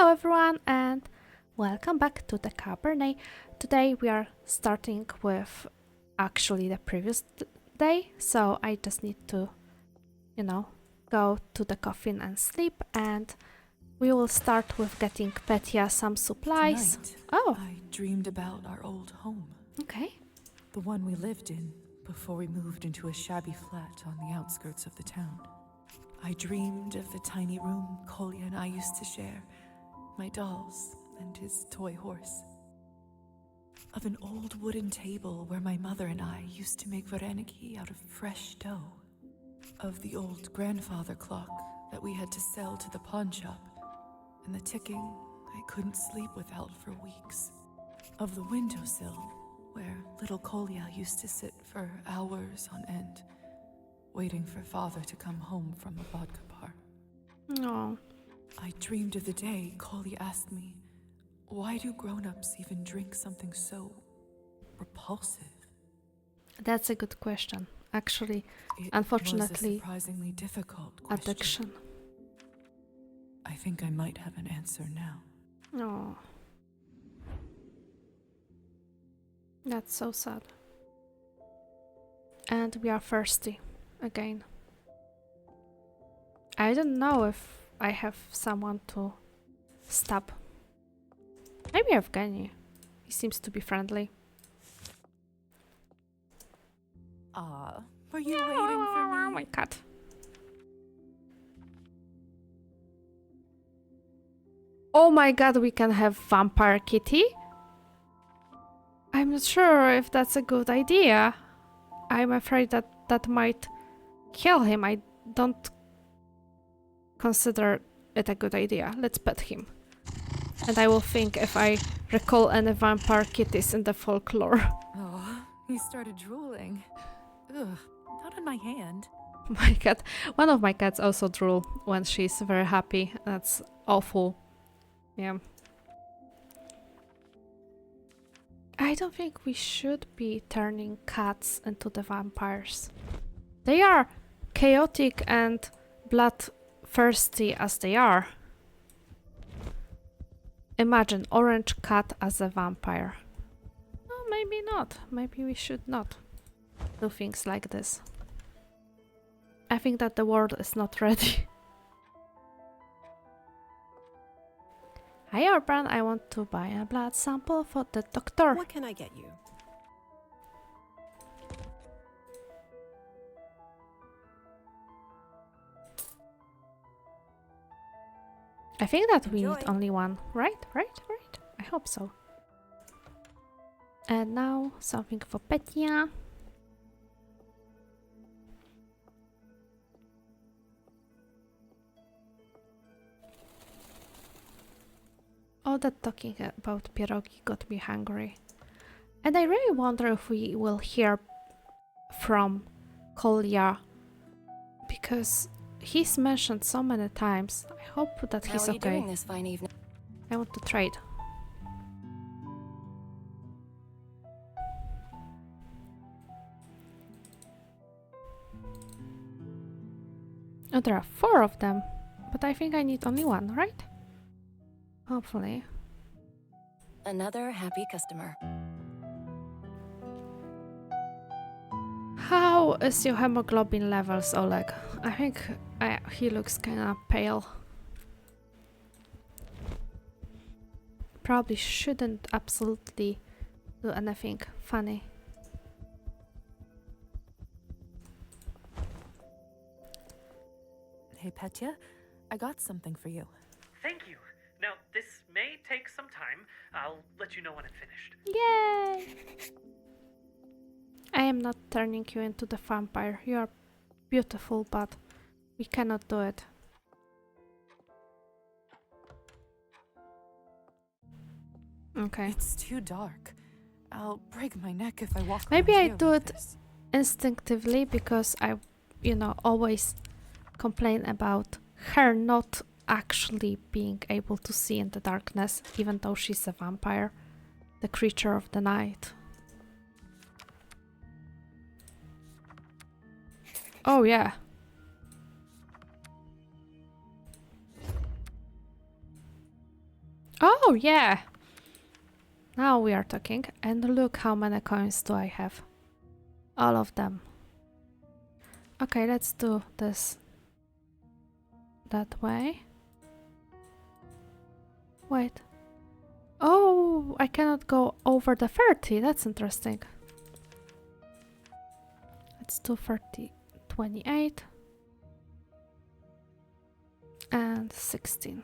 Hello everyone and welcome back to the Cabernet. Today we are starting with actually the previous day, so I just need to, go to the coffin and sleep, and we will start with getting Petya some supplies. Tonight, Oh, I dreamed about our old home. okay. The one we lived in before we moved into a shabby flat on the outskirts of the town. I dreamed of the tiny room Kolya and I used to share, my dolls and his toy horse. Of an old wooden table where my mother and I used to make vareniki out of fresh dough. Of the old grandfather clock that we had to sell to the pawn shop, and the ticking I couldn't sleep without for weeks. Of the windowsill where little Kolya used to sit for hours on end, waiting for father to come home from a vodka bar. No, I dreamed of the day Kolya asked me, why do grown-ups even drink something so repulsive? that's a good question. Actually, It unfortunately, was a surprisingly difficult question. addiction. I think I might have an answer now. No. That's so sad. And we are thirsty again. I don't know if I have someone to stab. Maybe Evgeny. He seems to be friendly. Were you waiting for me? Oh my cat. Oh my god, we can have Vampire Kitty? I'm not sure if that's a good idea. I'm afraid that that might kill him. I don't consider it a good idea. Let's pet him. And I will think if I recall any vampire kitties in the folklore. Oh, he started drooling. Ugh, not on my hand. My cat, one of my cats also drool when she's very happy. That's awful. Yeah. I don't think we should be turning cats into the vampires. They are chaotic and bloodthirsty as they are. Imagine orange cat as a vampire. Oh, maybe not. Maybe we should not do things like this. I think that the world is not ready. Hi Urban, I want to buy a blood sample for the doctor. What can I get you? I think that we Enjoy. need only one, right? Right? I hope so. And now something for Petya. All that talking about pierogi got me hungry. And I really wonder if we will hear from Kolya, because he's mentioned so many times. I hope that he's How are you okay. doing this fine evening? I want to trade. Oh, there are 4 of them, but I think I need only one, right? Hopefully. Another happy customer. How is your hemoglobin levels, Oleg? I think he looks kinda pale. Probably shouldn't absolutely do anything funny. Hey, Petya, I got something for you. Thank you. Now, this may take some time. I'll let you know when it's finished. Yay! I am not turning you into the vampire. You are beautiful, but we cannot do it. Okay. It's too dark. I'll break my neck if I walk Maybe around I here do like it this. instinctively because I, always complain about her not actually being able to see in the darkness, even though she's a vampire, the creature of the night. Oh yeah. Oh, yeah. Now we are talking. And look how many coins do I have. All of them. Okay, let's do this that way. Wait. Oh, I cannot go over the 30. That's interesting. Let's do 30, 28 and 16.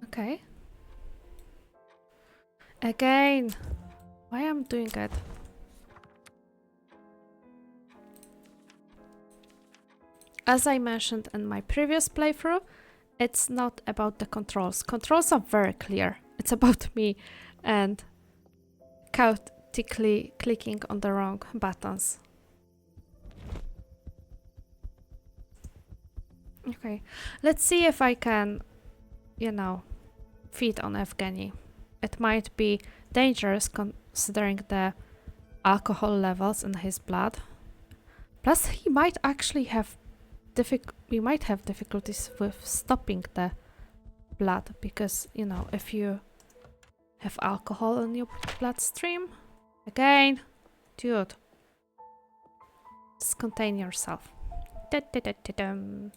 Okay. Again. Why am I doing it? As I mentioned in my previous playthrough, it's not about the controls. Controls are very clear. It's about me and chaotically clicking on the wrong buttons. Okay, let's see if I can, you know, feed on Evgeny. It might be dangerous considering the alcohol levels in his blood. Plus, he might actually have we might have difficulties with stopping the blood because, you know, if you have alcohol in your bloodstream, again, dude, just contain yourself. Da-da-da-da-dum.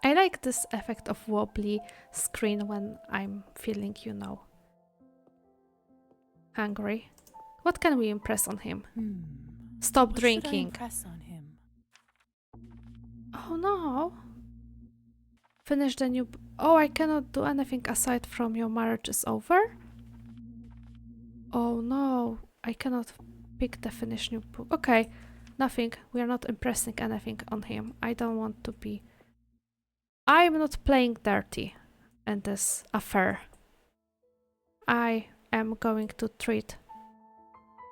I like this effect of wobbly screen when I'm feeling, you know, hungry. What can we impress on him? Stop What drinking. should I impress on him? Oh no. Finish the new... Oh, I cannot do anything aside from your marriage is over? Oh no. I cannot pick the finish new book. Okay. Nothing. We are not impressing anything on him. I don't want to be... I'm not playing dirty in this affair. I am going to treat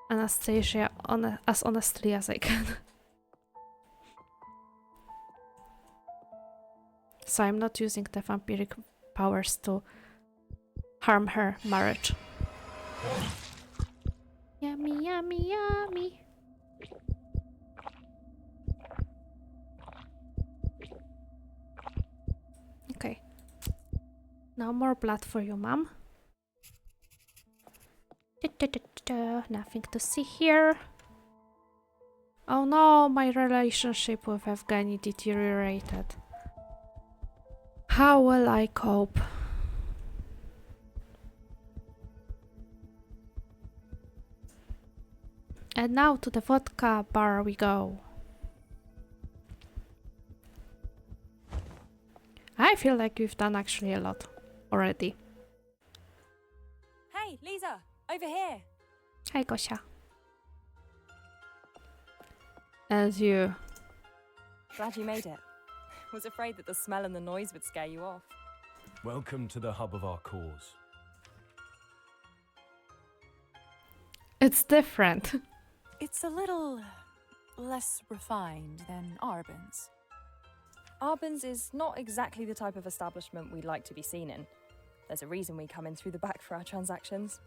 Anastasia as honestly as I can. So I'm not using the vampiric powers to harm her marriage. Yummy, yummy, yummy. Okay. No more blood for you, Mom. Nothing to see here. Oh no, my relationship with Evgeny deteriorated. How will I cope? And now to the vodka bar we go. I feel like we've done actually a lot already. Hey, Lisa, over here. Hi, Gosia. And you. Glad you made it. Was afraid that the smell and the noise would scare you off. Welcome to the hub of our cause. It's different. It's a little less refined than Arbin's. Arbin's is not exactly the type of establishment we'd like to be seen in. There's a reason we come in through the back for our transactions.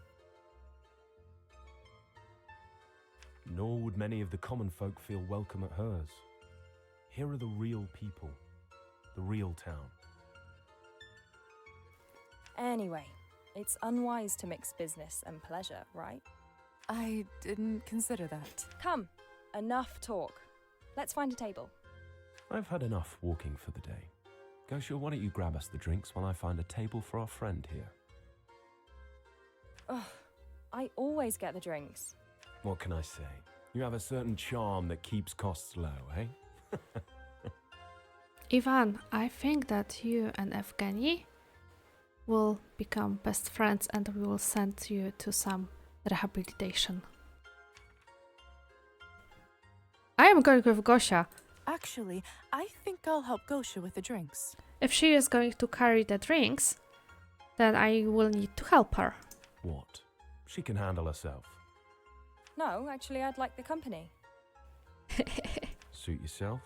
Nor would many of the common folk feel welcome at hers. Here are the real people, the real town. Anyway, it's unwise to mix business and pleasure, right? I didn't consider that. Come, enough talk. Let's find a table. I've had enough walking for the day. Gosha, why don't you grab us the drinks while I find a table for our friend here? Ugh, I always get the drinks. What can I say? You have a certain charm that keeps costs low, eh? Ivan, I think that you and Evgeny will become best friends and we will send you to some rehabilitation. I am going with Gosia. Actually, I think I'll help Gosha with the drinks. If she is going to carry the drinks, then I will need to help her. What? She can handle herself. No, actually, I'd like the company. Suit yourself.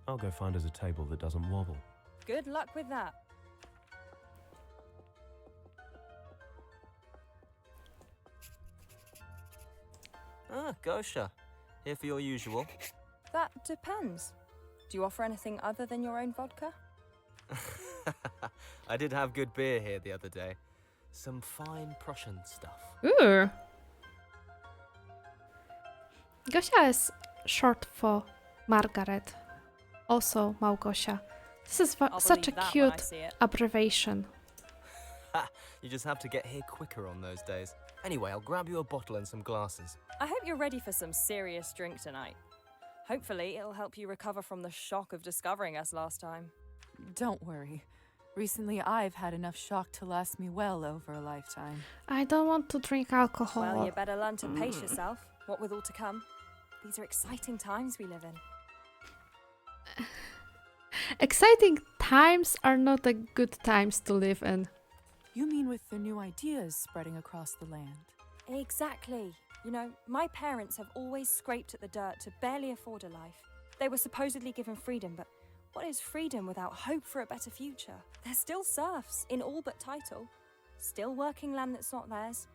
I'll go find us a table that doesn't wobble. Good luck with that. Ah, Gosha. Here for your usual. That depends. Do you offer anything other than your own vodka? I did have good beer here the other day. Some fine Prussian stuff. Ooh. Gosia is short for Margaret. Also Małgosia. This is I'll such a believe that when I cute see it. abbreviation. Ha! You just have to get here quicker on those days. Anyway, I'll grab you a bottle and some glasses. I hope you're ready for some serious drink tonight. Hopefully, it'll help you recover from the shock of discovering us last time. Don't worry. Recently, I've had enough shock to last me well over a lifetime. I don't want to drink alcohol. Well, you better learn to pace yourself, what with all to come. These are exciting times we live in. Exciting times are not the good times to live in. You mean with the new ideas spreading across the land? Exactly. You know, my parents have always scraped at the dirt to barely afford a life. They were supposedly given freedom, but what is freedom without hope for a better future? They're still serfs, in all but title. Still working land that's not theirs,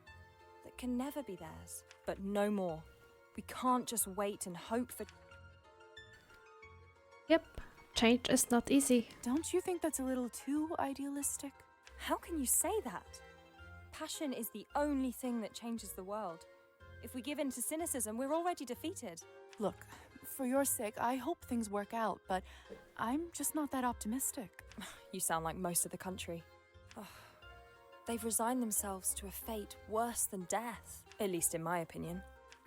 that can never be theirs. But no more. We can't just wait and hope for... Yep, change is not easy. Don't you think that's a little too idealistic? How can you say that? Passion is the only thing that changes the world. If we give in to cynicism, we're already defeated. Look, for your sake, I hope things work out, but I'm just not that optimistic. You sound like most of the country. Ugh. They've resigned themselves to a fate worse than death, at least in my opinion.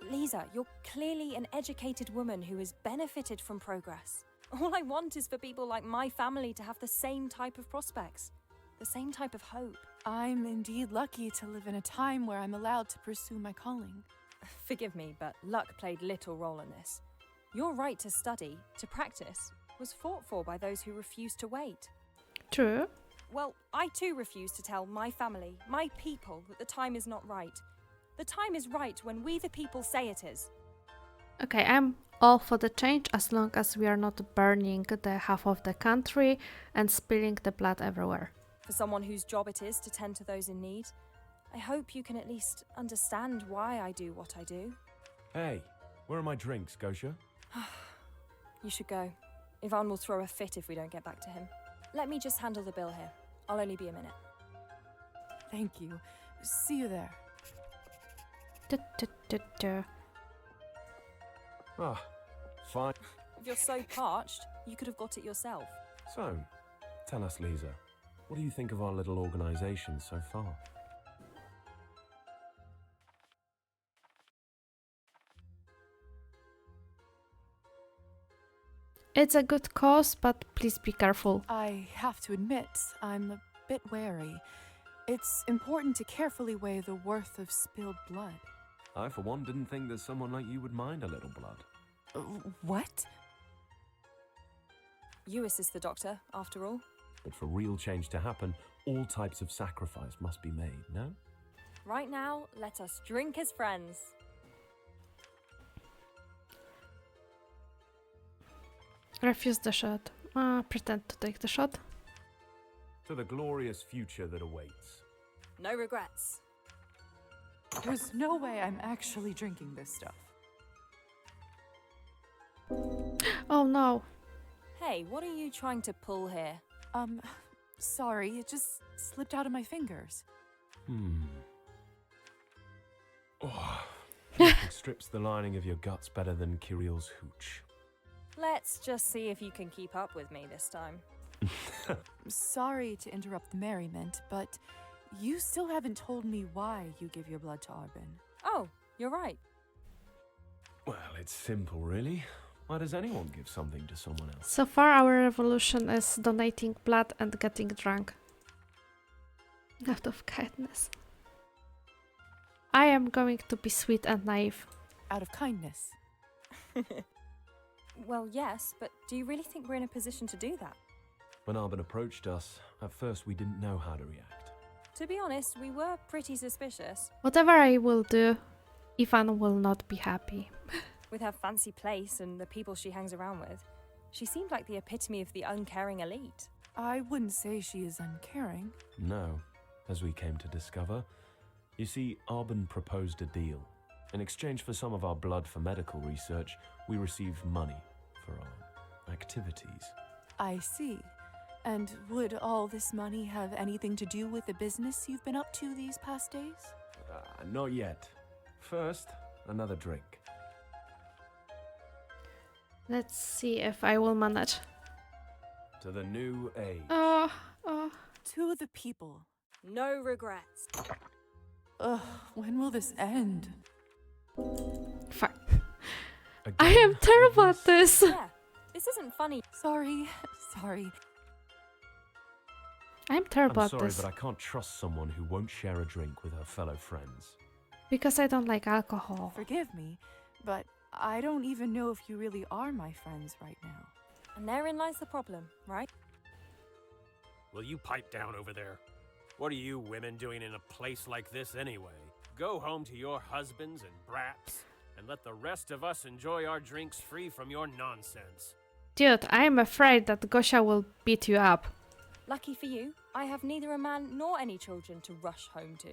Lisa, you're clearly an educated woman who has benefited from progress. All I want is for people like my family to have the same type of prospects, the same type of hope. I'm indeed lucky to live in a time where I'm allowed to pursue my calling. Forgive me, but luck played little role in this. Your right to study, to practice, was fought for by those who refused to wait. True. Well, I too refuse to tell my family, my people, that the time is not right. The time is right when we the people say it is. Okay, I'm all for the change as long as we are not burning the half of the country and spilling the blood everywhere. For someone whose job it is to tend to those in need, I hope you can at least understand why I do what I do. Hey, where are my drinks, Gosha? You should go. Ivan will throw a fit if we don't get back to him. Let me just handle the bill here. I'll only be a minute. Thank you. See you there. Ah, fine. If you're so parched, you could have got it yourself. So, tell us, Lisa, what do you think of our little organisation so far? It's a good cause, but please be careful. I have to admit, I'm a bit wary. It's important to carefully weigh the worth of spilled blood. I, for one, didn't think that someone like you would mind a little blood. What? You assist the doctor, after all. But for real change to happen, all types of sacrifice must be made, no? Right now, let us drink as friends. Refuse the shot. Pretend to take the shot. To the glorious future that awaits. No regrets. There's no way I'm actually drinking this stuff. Oh no. Hey, what are you trying to pull here? Sorry, it just slipped out of my fingers. Oh, nothing strips the lining of your guts better than Kirill's hooch. Let's just see if you can keep up with me this time. Sorry to interrupt the merriment, but you still haven't told me why you give your blood to Arbin. Oh, you're right. Well, it's simple, really. Why does anyone give something to someone else? So far our revolution is donating blood and getting drunk. Out of kindness. I am going to be sweet and naive. Out of kindness. Well, yes, but do you really think we're in a position to do that? When Arbin approached us, at first we didn't know how to react. To be honest, we were pretty suspicious. Whatever I will do, Ivan will not be happy. With her fancy place and the people she hangs around with, She seemed like the epitome of the uncaring elite. I wouldn't say she is uncaring. No, as we came to discover. You see, Arbon proposed a deal. In exchange for some of our blood for medical research, we received money for our activities. I see. And would all this money have anything to do with the business you've been up to these past days? Not yet. First, another drink. Let's see if I will manage. To the new age. Oh. To the people. No regrets. Ugh, when will this end? Fuck. Again, I am terrible at this. Yeah, this isn't funny. Sorry. I'm terrible I'm at sorry, this. but I can't trust someone who won't share a drink with her fellow friends. Because I don't like alcohol. Forgive me, but I don't even know if you really are my friends right now. And therein lies the problem, right? Will you pipe down over there? What are you women doing in a place like this anyway? Go home to your husbands and brats, and let the rest of us enjoy our drinks free from your nonsense. Dude, I'm afraid that Gosia will beat you up. Lucky for you, I have neither a man nor any children to rush home to.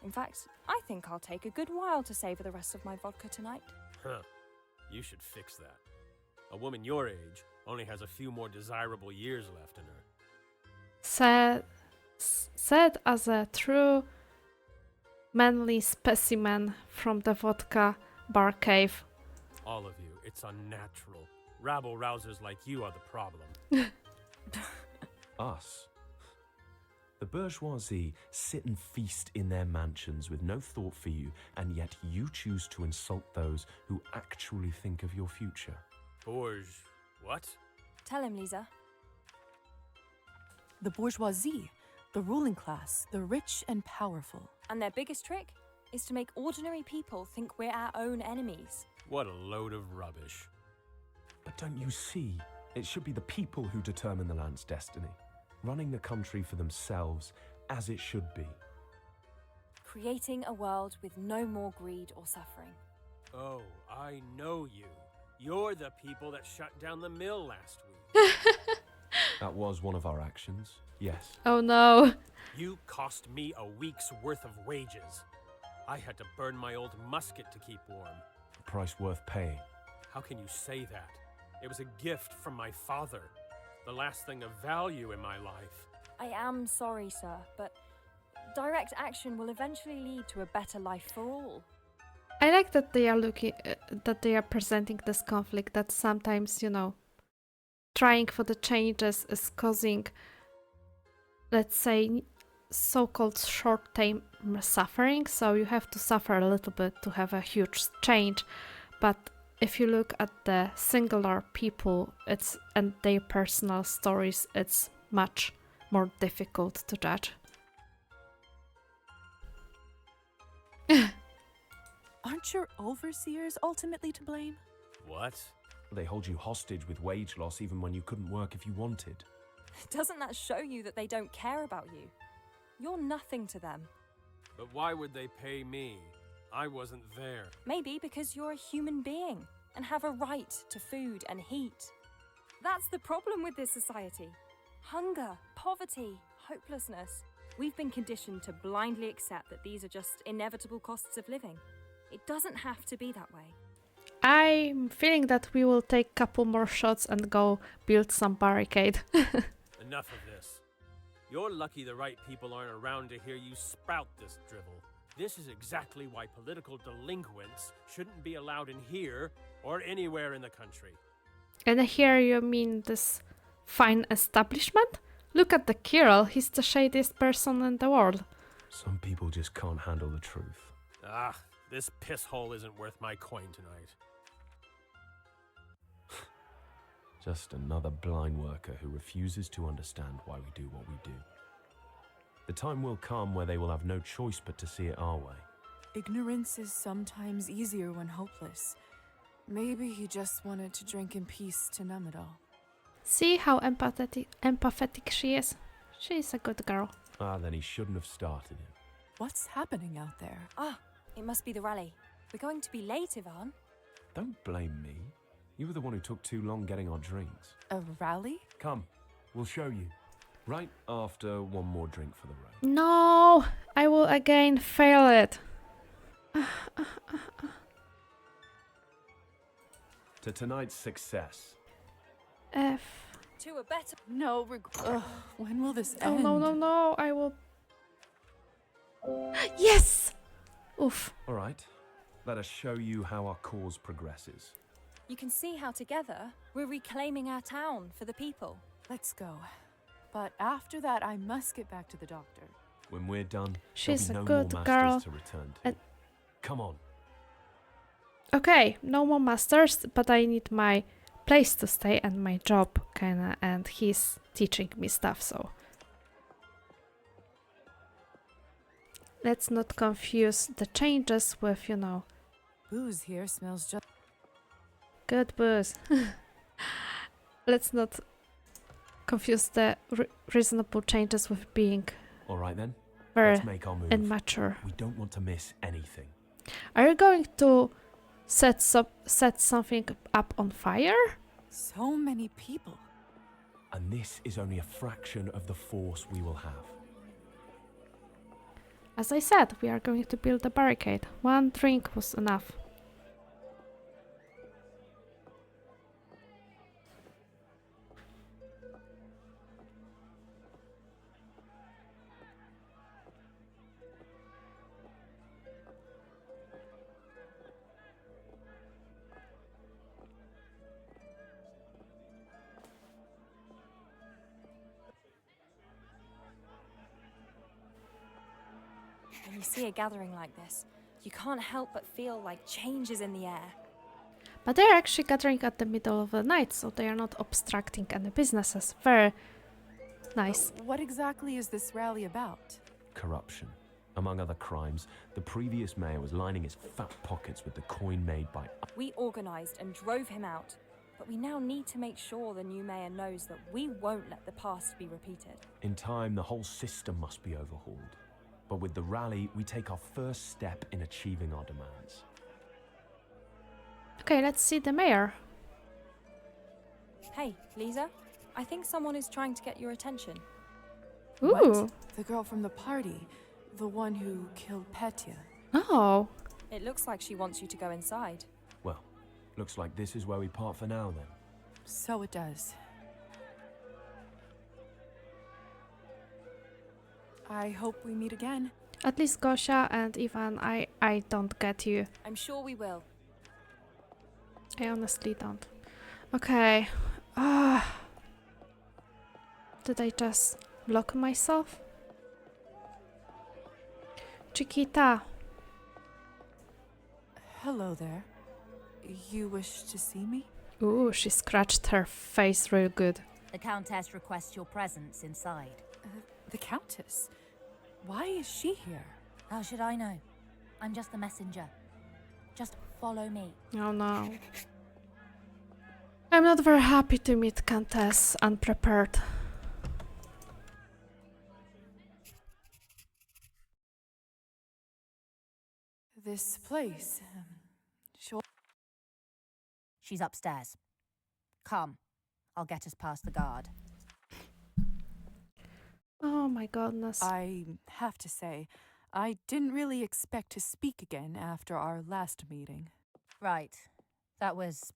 In fact, I think I'll take a good while to savour the rest of my vodka tonight. Huh. You should fix that. A woman your age only has a few more desirable years left in her. Said as a true manly specimen from the vodka bar cave. All of you, it's unnatural. Rabble-rousers like you are the problem. Us. The bourgeoisie sit and feast in their mansions with no thought for you, and yet you choose to insult those who actually think of your future. What? Tell him, Lisa. The bourgeoisie, the ruling class, the rich and powerful. And their biggest trick is to make ordinary people think we're our own enemies. What a load of rubbish. But don't you see? It should be the people who determine the land's destiny, running the country for themselves as it should be. Creating a world with no more greed or suffering. Oh, I know you. You're the people that shut down the mill last week. That was one of our actions, yes. Oh no. You cost me a week's worth of wages. I had to burn my old musket to keep warm. A price worth paying. How can you say that? It was a gift from my father. The last thing of value in my life. I am sorry, sir, but direct action will eventually lead to a better life for all. I like that they are presenting this conflict that sometimes, trying for the changes is causing, let's say, so-called short-term suffering. So you have to suffer a little bit to have a huge change. But if you look at the singular people and their personal stories, it's much more difficult to judge. Aren't your overseers ultimately to blame? What? They hold you hostage with wage loss even when you couldn't work if you wanted. Doesn't that show you that they don't care about you? You're nothing to them. But why would they pay me? I wasn't there. Maybe because you're a human being and have a right to food and heat. That's the problem with this society. Hunger, poverty, hopelessness. We've been conditioned to blindly accept that these are just inevitable costs of living. It doesn't have to be that way. I'm feeling that we will take a couple more shots and go build some barricade. Enough of this. You're lucky the right people aren't around to hear you spout this drivel. This is exactly why political delinquents shouldn't be allowed in here or anywhere in the country. And here you mean this fine establishment? Look at the Kirill, he's the shadiest person in the world. Some people just can't handle the truth. Ah, this piss hole isn't worth my coin tonight. Just another blind worker who refuses to understand why we do what we do. The time will come where they will have no choice but to see it our way. Ignorance is sometimes easier when hopeless. Maybe he just wanted to drink in peace to numb it all. See how empathetic she is? She's a good girl. Then he shouldn't have started it. What's happening out there? Ah, it must be the rally. We're going to be late, Ivan. Don't blame me. You were the one who took too long getting our drinks. A rally? Come, we'll show you. Right after one more drink for the road. No, I will again fail it. To tonight's success. F. To a better. No, ugh, when will this Oh end? no, no, no, I will. Yes! Oof. All right, let us show you how our cause progresses. You can see how together we're reclaiming our town for the people. Let's go. But after that, I must get back to the doctor. When we're done, She's there'll a be no good more girl. masters to return to. And- Come on. Okay, no more masters, but I need my place to stay and my job, kinda, and he's teaching me stuff, so. Let's not confuse the changes with, you know, Booze here smells just. good booze. Let's not confuse the reasonable changes with being All right then, very let's make our move. immature. We don't want to miss anything. Are you going to set something up on fire? So many people. And this is only a fraction of the force we will have. As I said, we are going to build a barricade. One drink was enough. When you see a gathering like this, you can't help but feel like change is in the air. But they're actually gathering at the middle of the night, so they are not obstructing any businesses. Very nice. What exactly is this rally about? Corruption. Among other crimes, the previous mayor was lining his fat pockets with the coin made by... We organised and drove him out, but we now need to make sure the new mayor knows that we won't let the past be repeated. In time, the whole system must be overhauled. But with the rally, we take our first step in achieving our demands. Okay, let's see the mayor. Hey, Lisa, I think someone is trying to get your attention. Ooh. What? The girl from the party. The one who killed Petya. Oh. It looks like she wants you to go inside. Well, looks like this is where we part for now then. So it does. I hope we meet again. At least Gosia and Ivan, I don't get you. I'm sure we will. I honestly don't. Okay. Ah. Did I just block myself? Chiquita. Hello there. You wish to see me? Ooh, she scratched her face real good. The Countess requests your presence inside. The Countess? Why is she here? How should I know? I'm just the messenger. Just follow me. Oh no. I'm not very happy to meet Countess unprepared. This place. Sure. She's upstairs. Come. I'll get us past the guard. Oh my goodness. I have to say, I didn't really expect to speak again after our last meeting. Right. That was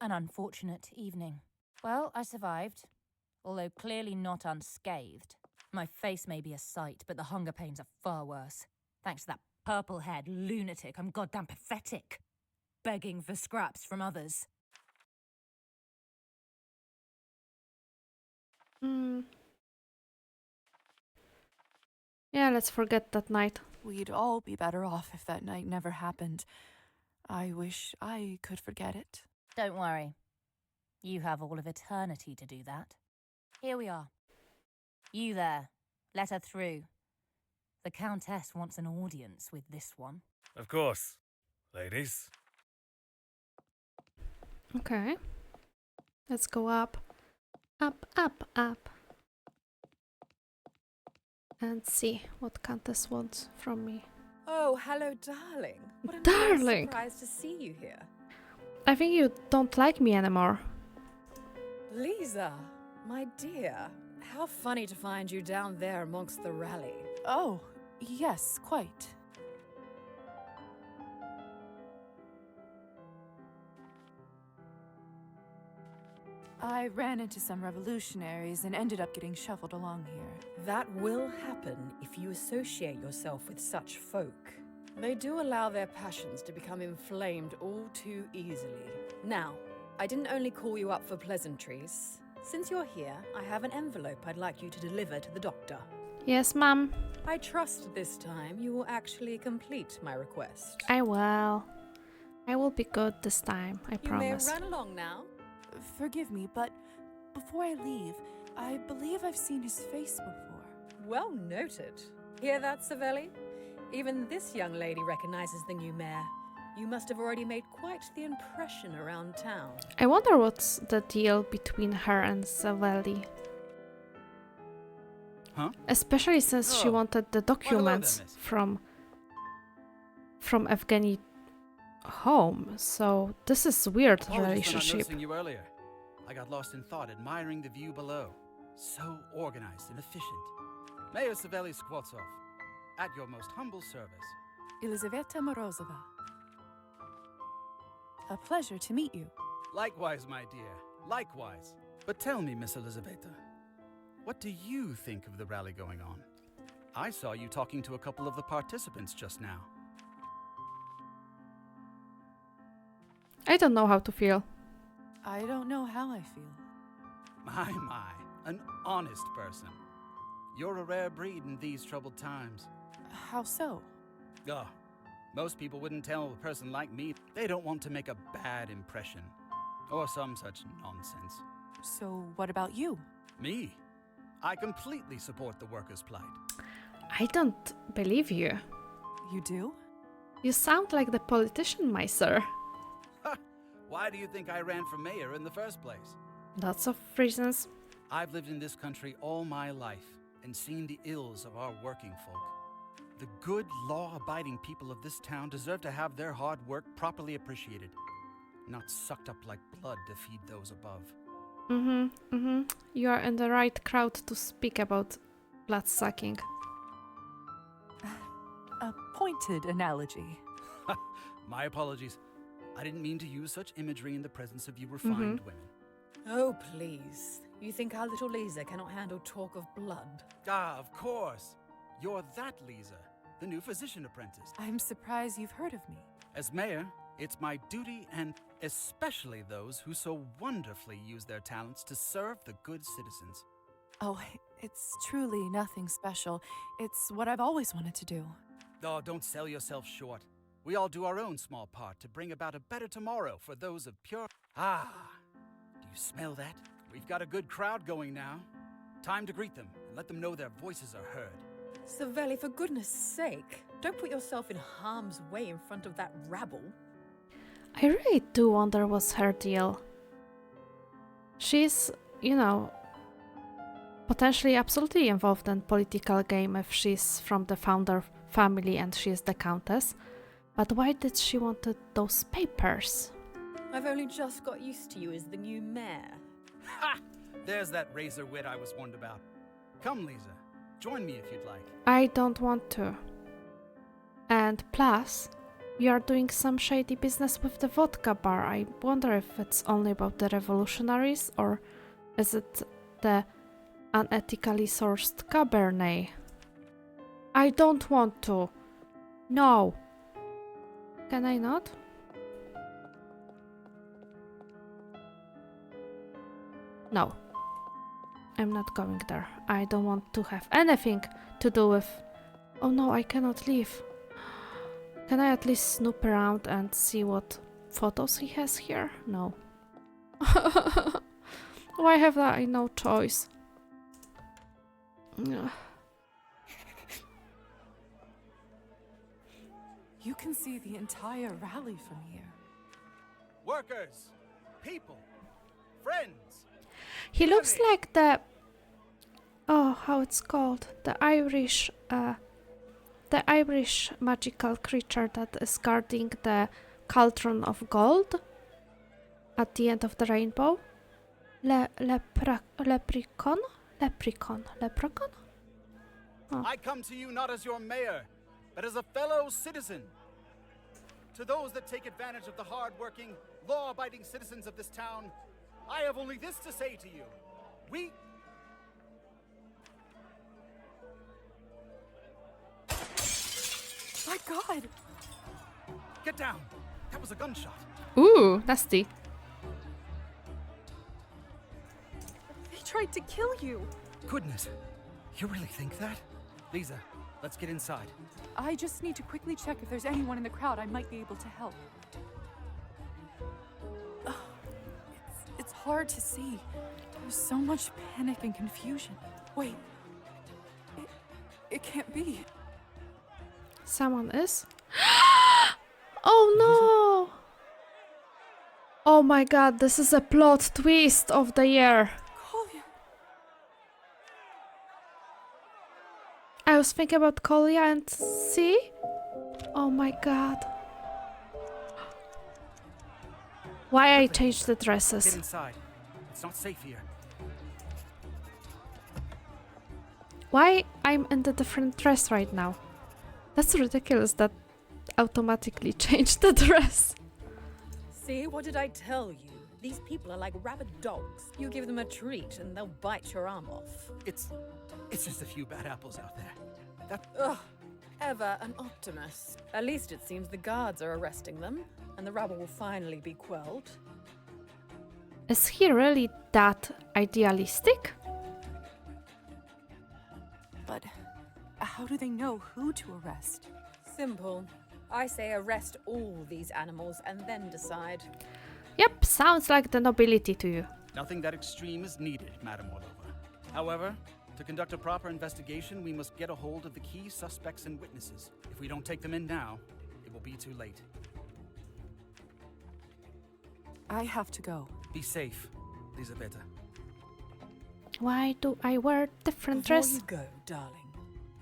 an unfortunate evening. Well, I survived, although clearly not unscathed. My face may be a sight, but the hunger pains are far worse. Thanks to that purple-haired lunatic, I'm goddamn pathetic. Begging for scraps from others. Yeah, let's forget that night. We'd all be better off if that night never happened. I wish I could forget it. Don't worry. You have all of eternity to do that. Here we are. You there. Let her through. The Countess wants an audience with this one. Of course, ladies. Okay. Let's go up. Up, up, up. And see what Countess wants from me. Oh, hello, darling. What a Darling. nice surprise to see you here. I think you don't like me anymore. Lisa, my dear, how funny to find you down there amongst the rally. Oh, yes, quite. I ran into some revolutionaries and ended up getting shuffled along here. That will happen if you associate yourself with such folk. They do allow their passions to become inflamed all too easily. Now, I didn't only call you up for pleasantries. Since you're here, I have an envelope I'd like you to deliver to the doctor. Yes, ma'am. I trust this time you will actually complete my request. I will. I will be good this time, I You promise. may run along now. Forgive me, but before I leave, I believe I've seen his face before. Well noted. Hear that, Savelli? Even this young lady recognizes the new mayor. You must have already made quite the impression around town. I wonder what's the deal between her and Savelli. Huh? Especially since she Oh. wanted the documents miss. from Evgeny home. So this is weird Apologies for not relationship. noticing you earlier. I got lost in thought, admiring the view below. So organized and efficient. Mayor Savelli Skvotsov, at your most humble service. Elizaveta Morozova. A pleasure to meet you. Likewise, my dear. Likewise. But tell me, Miss Elizaveta, what do you think of the rally going on? I saw you talking to a couple of the participants just now. I don't know how to feel. I don't know how I feel. My, an honest person. You're a rare breed in these troubled times. How so? Ugh. Most people wouldn't tell a person like me they don't want to make a bad impression. Or some such nonsense. So what about you? Me? I completely support the workers' plight. I don't believe you. You do? You sound like the politician, my sir. Why do you think I ran for mayor in the first place? Lots of reasons. I've lived in this country all my life and seen the ills of our working folk. The good, law-abiding people of this town deserve to have their hard work properly appreciated, not sucked up like blood to feed those above. You are in the right crowd to speak about blood sucking. A pointed analogy. My apologies. I didn't mean to use such imagery in the presence of you refined women. Oh, please. You think our little Lisa cannot handle talk of blood? Ah, of course. You're that Lisa, the new physician apprentice. I'm surprised you've heard of me. As mayor, it's my duty, and especially those who so wonderfully use their talents to serve the good citizens. Oh, it's truly nothing special. It's what I've always wanted to do. Oh, don't sell yourself short. We all do our own small part to bring about a better tomorrow for those of pure... Ah, do you smell that? We've got a good crowd going now. Time to greet them and let them know their voices are heard. Savelli, for goodness sake, don't put yourself in harm's way in front of that rabble. I really do wonder what's her deal. She's, potentially absolutely involved in political game if she's from the founder family and she's the countess. But why did she want those papers? I've only just got used to you as the new mayor. Ha! There's that razor wit I was warned about. Come, Lisa. Join me if you'd like. I don't want to. And plus, you are doing some shady business with the vodka bar. I wonder if it's only about the revolutionaries or is it the unethically sourced Cabernet? I don't want to. No. Can I not? No. I'm not going there. I don't want to have anything to do with... Oh no, I cannot leave. Can I at least snoop around and see what photos he has here? No. Why have I no choice? Ugh. You can see the entire rally from here. Workers, people, friends. He looks like the... Oh, how it's called? The Irish magical creature that is guarding the cauldron of gold. at the end of the rainbow. Leprechaun? Leprechaun? Oh. I come to you not as your mayor, but as a fellow citizen. To those that take advantage of the hard-working, law-abiding citizens of this town, I have only this to say to you. We... My God! Get down! That was a gunshot. Ooh, nasty. They tried to kill you! Goodness, you really think that? Lisa, let's get inside. I just need to quickly check if there's anyone in the crowd I might be able to help. It's hard to see. There's so much panic and confusion. Wait. It can't be. Someone is? Oh no! Oh my god, this is a plot twist of the year. Kolya. I was thinking about Kolya and see? Oh my god. Why I changed the Get dresses? inside. It's not safe here. Why I'm in the different dress right now? That's ridiculous that automatically changed the dress. See, what did I tell you? These people are like rabid dogs. You give them a treat and they'll bite your arm off. It's just a few bad apples out there. Ugh, ever an optimist. At least it seems the guards are arresting them, and the rabble will finally be quelled. Is he really that idealistic? But how do they know who to arrest? Simple. I say arrest all these animals and then decide. Yep, sounds like the nobility to you. Nothing that extreme is needed, Madam Orlova. However, to conduct a proper investigation, we must get a hold of the key suspects and witnesses. If we don't take them in now, it will be too late. I have to go. Be safe, Lisabetta. Why do I wear different Before dress? you go, darling,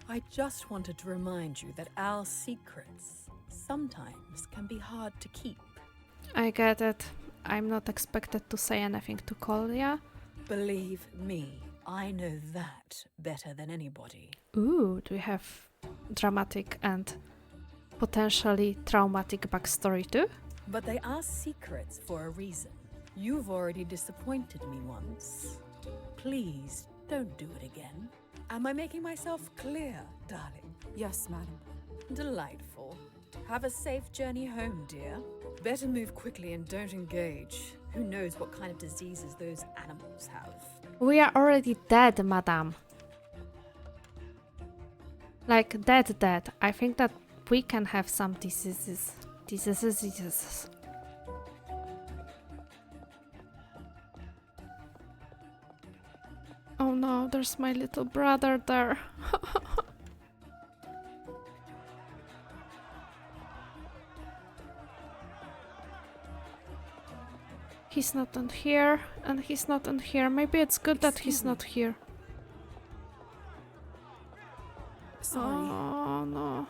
I just wanted to remind you that our secrets sometimes can be hard to keep. I get it. I'm not expected to say anything to Kolya. Believe me, I know that better than anybody. Ooh, do we have dramatic and potentially traumatic backstory too? But they are secrets for a reason. You've already disappointed me once. Please don't do it again. Am I making myself clear, darling? Yes, madam. Delightful. Have a safe journey home, dear. Better move quickly and don't engage. Who knows what kind of diseases those animals have? We are already dead, madam. Like dead. I think that we can have some diseases. Diseases. Oh no, there's my little brother there. He's not in here, and he's not in here. Maybe it's good that he's not here. Sorry. Oh no.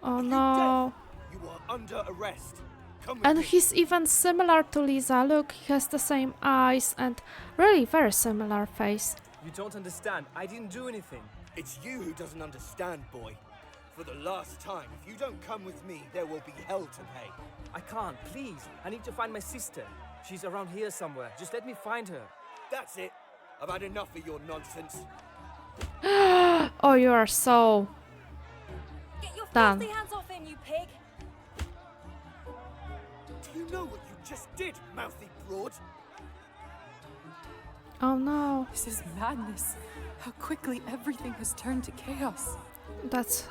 Oh no. You are under arrest. Come with And me. he's even similar to Lisa. Look, he has the same eyes and really very similar face. You don't understand. I didn't do anything. It's you who doesn't understand, boy. For the last time, if you don't come with me, there will be hell to pay. I can't, please. I need to find my sister. She's around here somewhere. Just let me find her. That's it. I've had enough of your nonsense. Oh, you are so Get your done. filthy hands off him, you pig! Do you know what you just did, mouthy broad? Oh no. This is madness. How quickly everything has turned to chaos. That's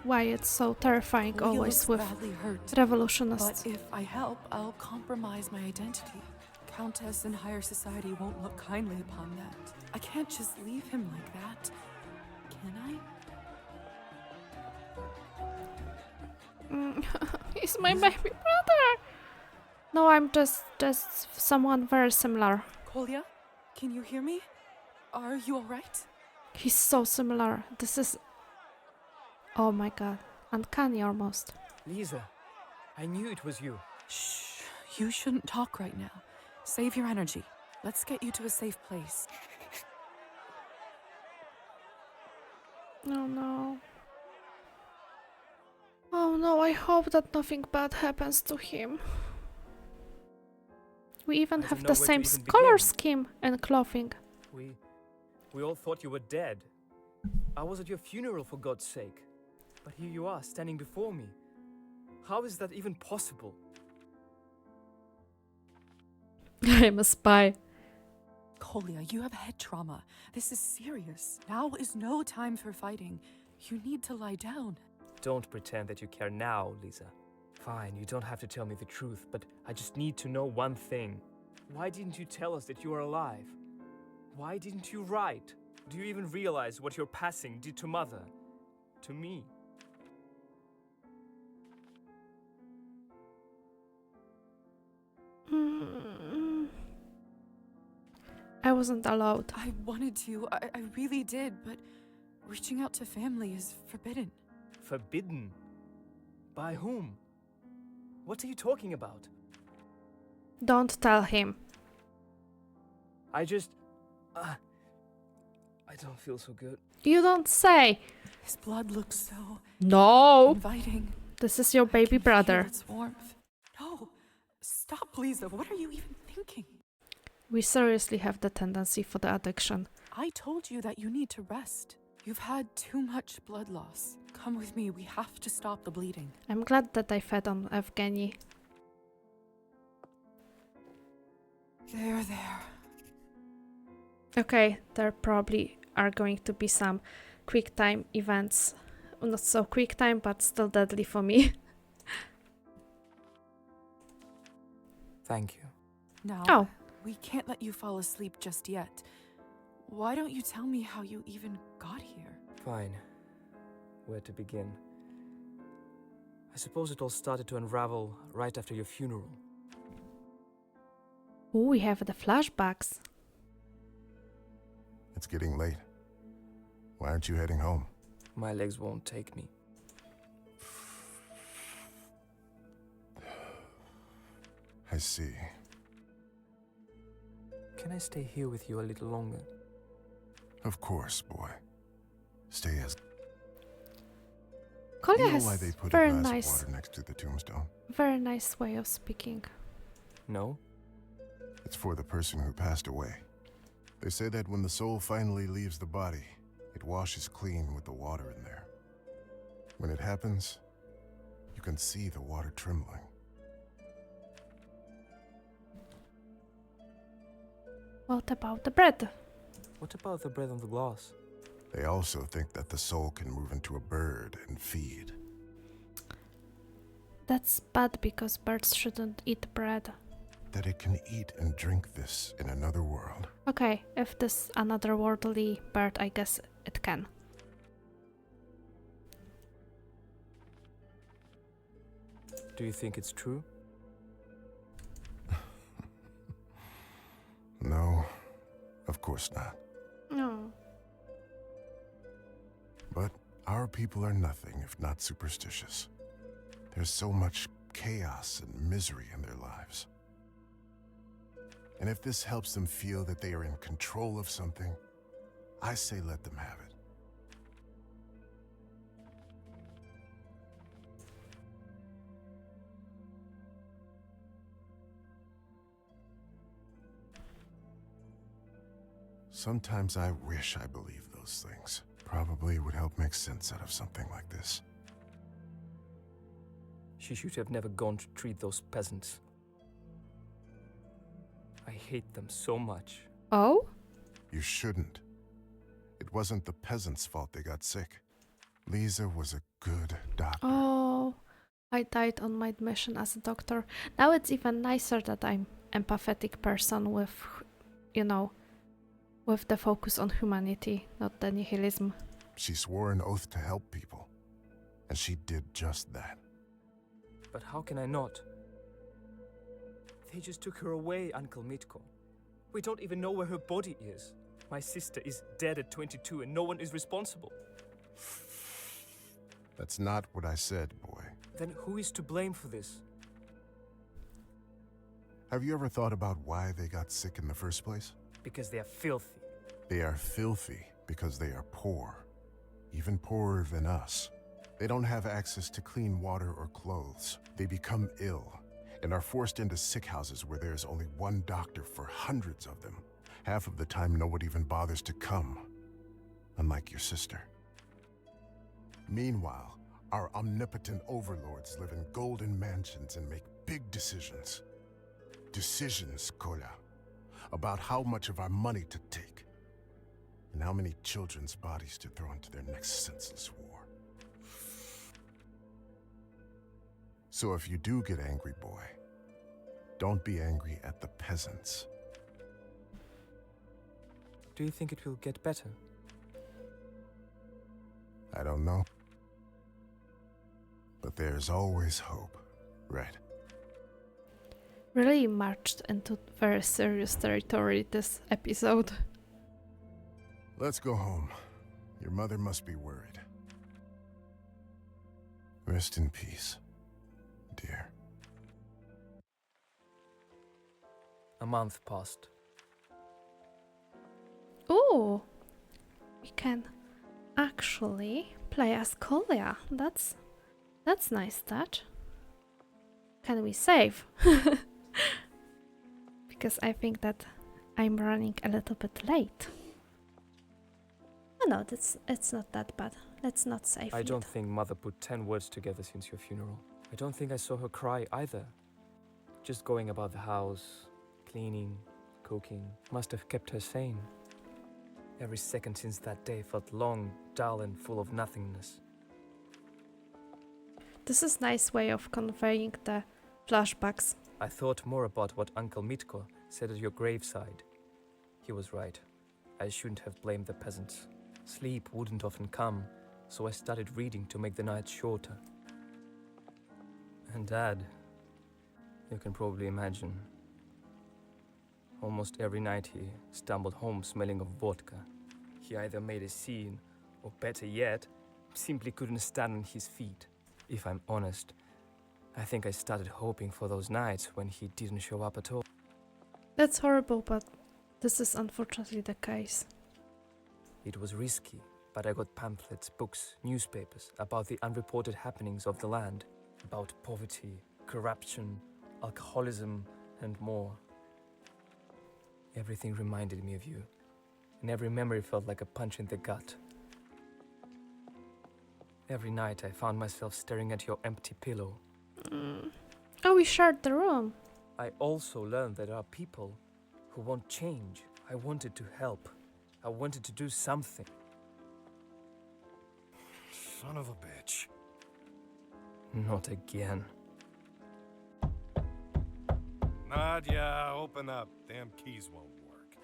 why it's so terrifying Kolya always looks with badly hurt. revolutionists. But if I help, I'll compromise my identity. Countess and higher society won't look kindly upon that. I can't just leave him like that. Can I? He's my baby brother. No, I'm just someone very similar. Kolya, can you hear me? Are you alright? He's so similar. This is... Oh my god. Uncanny almost. Lisa, I knew it was you. Shh. You shouldn't talk right now. Save your energy. Let's get you to a safe place. Oh no. Oh no, I hope that nothing bad happens to him. We even I have don't the know where to same even color begin. scheme and clothing. We all thought you were dead. I was at your funeral, for God's sake. But here you are, standing before me. How is that even possible? I'm a spy. Kolya, you have head trauma. This is serious. Now is no time for fighting. You need to lie down. Don't pretend that you care now, Lisa. Fine, you don't have to tell me the truth, but I just need to know one thing. Why didn't you tell us that you are alive? Why didn't you write? Do you even realize what your passing did to Mother? To me? I wasn't allowed. I wanted to. I really did, but reaching out to family is forbidden. Forbidden? By whom? What are you talking about? Don't tell him. I don't feel so good. You don't say. His blood looks so No. inviting. This is your baby brother. Feel its warmth. No, stop, Lisa. What are you even thinking? We seriously have the tendency for the addiction. I told you that you need to rest. You've had too much blood loss. Come with me. We have to stop the bleeding. I'm glad that I fed on Evgeny. There. Okay, there probably are going to be some quick time events. Not so quick time, but still deadly for me. Thank you. Now, Oh. we can't let you fall asleep just yet. Why don't you tell me how you even got here? Fine. Where to begin? I suppose it all started to unravel right after your funeral. Ooh, we have the flashbacks. It's getting late. Why aren't you heading home? My legs won't take me. I see. Can I stay here with you a little longer? Of course, boy. Stay as... Kolya You know has why they put a very glass of nice, water next to the tombstone? very nice way of speaking. No? It's for the person who passed away. They say that when the soul finally leaves the body, it washes clean with the water in there. When it happens, you can see the water trembling. What about the bread? What about the bread on the glass? They also think that the soul can move into a bird and feed. That's bad because birds shouldn't eat bread. That it can eat and drink this in another world. Okay, if this anotherworldly bird, I guess it can. Do you think it's true? No, of course not. No. But our people are nothing if not superstitious. There's so much chaos and misery in their lives. And if this helps them feel that they are in control of something, I say let them have it. Sometimes I wish I believed those things. Probably would help make sense out of something like this. She should have never gone to treat those peasants. I hate them so much. Oh? You shouldn't. It wasn't the peasants' fault they got sick. Lisa was a good doctor. Oh, I died on my mission as a doctor. Now it's even nicer that I'm empathetic person with, you know, with the focus on humanity, not the nihilism. She swore an oath to help people. And she did just that. But how can I not? They just took her away, Uncle Mitko. We don't even know where her body is. My sister is dead at 22 and no one is responsible. That's not what I said, boy. Then who is to blame for this? Have you ever thought about why they got sick in the first place? Because they are filthy. They are filthy because they are poor. Even poorer than us. They don't have access to clean water or clothes. They become ill and are forced into sick houses where there is only one doctor for hundreds of them. Half of the time, no one even bothers to come. Unlike your sister. Meanwhile, our omnipotent overlords live in golden mansions and make big decisions. Decisions, Kolya, about how much of our money to take, and how many children's bodies to throw into their next senseless war. So if you do get angry, boy, don't be angry at the peasants. Do you think it will get better? I don't know. But there's always hope, right? Really marched into very serious territory this episode. Let's go home. Your mother must be worried. Rest in peace, dear. A month passed. Ooh! We can actually play as Kolya. That's nice touch. Can we save? Because I think that I'm running a little bit late. Oh no, it's not that bad. Let's not save I yet. don't think Mother put 10 words together since your funeral. I don't think I saw her cry either. Just going about the house, cleaning, cooking, must have kept her sane. Every second since that day felt long, dull and full of nothingness. This is nice way of conveying the flashbacks. I thought more about what Uncle Mitko said at your graveside. He was right. I shouldn't have blamed the peasants. Sleep wouldn't often come, so I started reading to make the nights shorter. And Dad, you can probably imagine. Almost every night he stumbled home smelling of vodka. He either made a scene, or better yet, simply couldn't stand on his feet. If I'm honest, I think I started hoping for those nights when he didn't show up at all. That's horrible, but this is unfortunately the case. It was risky, but I got pamphlets, books, newspapers about the unreported happenings of the land, about poverty, corruption, alcoholism, and more. Everything reminded me of you, and every memory felt like a punch in the gut. Every night I found myself staring at your empty pillow. Oh, we shared the room. I also learned that there are people who won't change. I wanted to help. I wanted to do something. Son of a bitch. Not again. Nadia, open up. Damn keys won't work.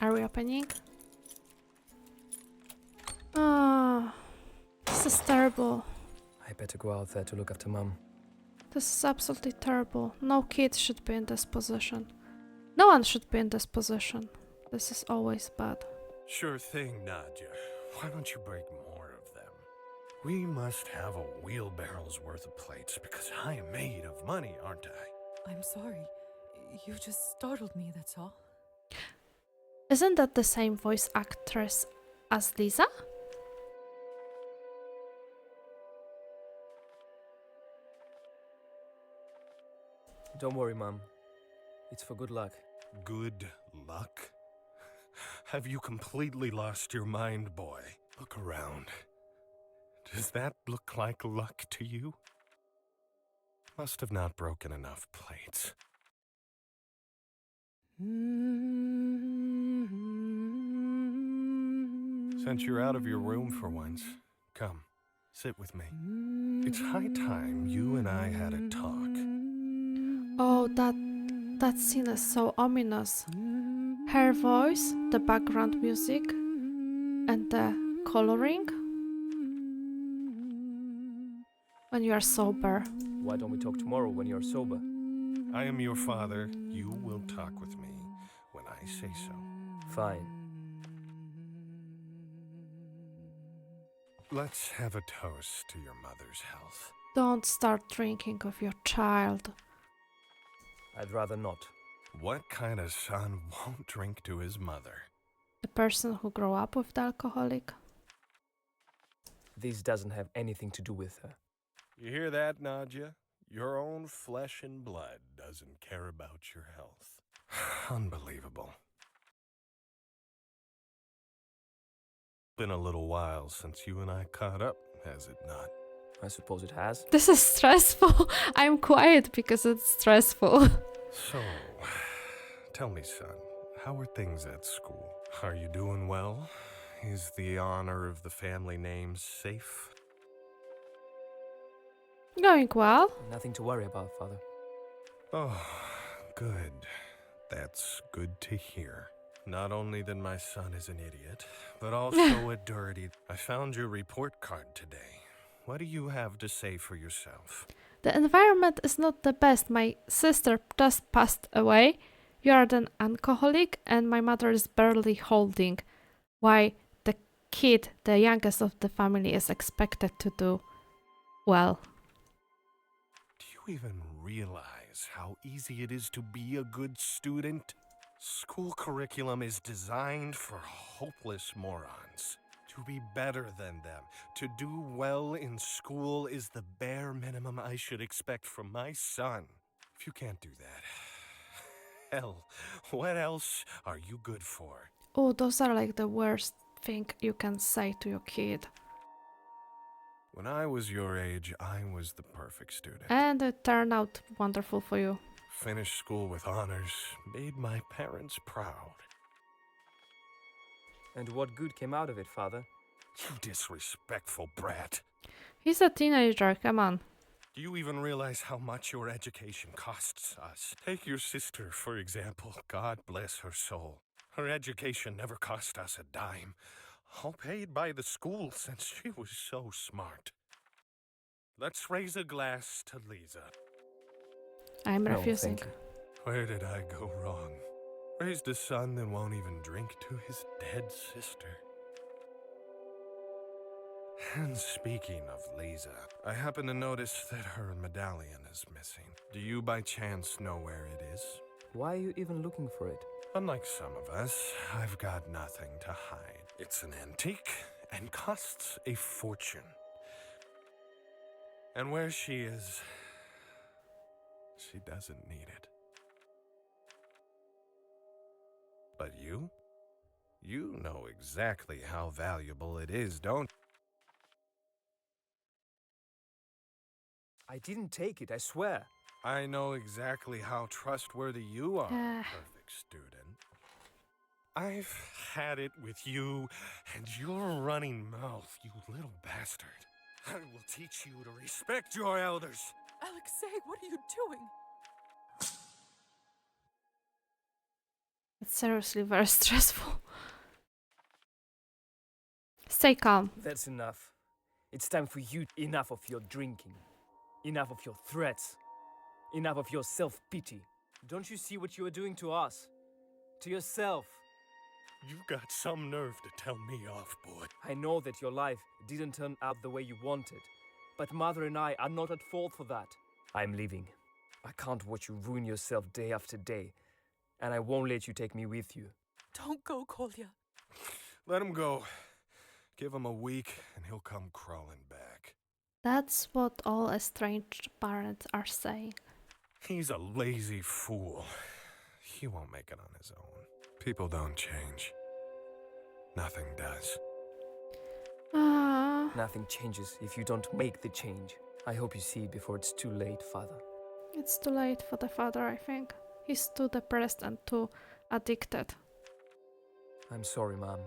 Are we opening? Ah, this is terrible. I better go out there to look after Mum. This is absolutely terrible. No kid should be in this position. No one should be in this position. This is always bad. Sure thing, Nadia. Why don't you break more of them? We must have a wheelbarrow's worth of plates because I am made of money, aren't I? I'm sorry. You just startled me, that's all. Isn't that the same voice actress as Lisa? Don't worry, Mum. It's for good luck. Good luck? Have you completely lost your mind, boy? Look around. Does that look like luck to you? Must have not broken enough plates. Since you're out of your room for once, come, sit with me. It's high time you and I had a talk. Oh, that scene is so ominous. Her voice, the background music, and the coloring. When you are sober. Why don't we talk tomorrow when you're sober? I am your father. You will talk with me when I say so. Fine. Let's have a toast to your mother's health. Don't start drinking of your child. I'd rather not. What kind of son won't drink to his mother? A person who grew up with the alcoholic. This doesn't have anything to do with her. You hear that, Nadja? Your own flesh and blood doesn't care about your health. Unbelievable. Been a little while since you and I caught up, has it not? I suppose it has. This is stressful. I'm quiet because it's stressful. So, tell me, son, how are things at school? Are you doing well? Is the honor of the family name safe? Going well. Nothing to worry about, Father. Oh, good. That's good to hear. Not only that my son is an idiot, but also a dirty... I found your report card today. What do you have to say for yourself? The environment is not the best. My sister just passed away. You are an alcoholic and my mother is barely holding. Why the kid, the youngest of the family, is expected to do well. Do you even realize how easy it is to be a good student? School curriculum is designed for hopeless morons. To be better than them, to do well in school is the bare minimum I should expect from my son. If you can't do that, hell, what else are you good for? Oh, those are like the worst thing you can say to your kid. When I was your age, I was the perfect student. And it turned out wonderful for you. Finished school with honors, made my parents proud. And what good came out of it, Father? You disrespectful brat. He's a teenager, come on. Do you even realize how much your education costs us? Take your sister, for example. God bless her soul. Her education never cost us a dime. All paid by the school since she was so smart. Let's raise a glass to Lisa. I'm No, refusing. thank you. Where did I go wrong? Raised a son that won't even drink to his dead sister. And speaking of Lisa, I happen to notice that her medallion is missing. Do you by chance know where it is? Why are you even looking for it? Unlike some of us, I've got nothing to hide. It's an antique and costs a fortune. And where she is, she doesn't need it. But you? You know exactly how valuable it is, don't you? I didn't take it, I swear. I know exactly how trustworthy you are, perfect student. I've had it with you and your running mouth, you little bastard. I will teach you to respect your elders. Alexei, what are you doing? It's seriously very stressful. Stay calm. That's enough. It's time for you. Enough of your drinking. Enough of your threats. Enough of your self-pity. Don't you see what you are doing to us? To yourself? You've got some nerve to tell me off, boy. I know that your life didn't turn out the way you wanted, but Mother and I are not at fault for that. I'm leaving. I can't watch you ruin yourself day after day, and I won't let you take me with you. Don't go, Kolya. Let him go. Give him a week and he'll come crawling back. That's what all estranged parents are saying. He's a lazy fool. He won't make it on his own. People don't change. Nothing does. Nothing changes if you don't make the change. I hope you see it before it's too late, Father. It's too late for the father, I think. He's too depressed and too addicted. I'm sorry, Mom.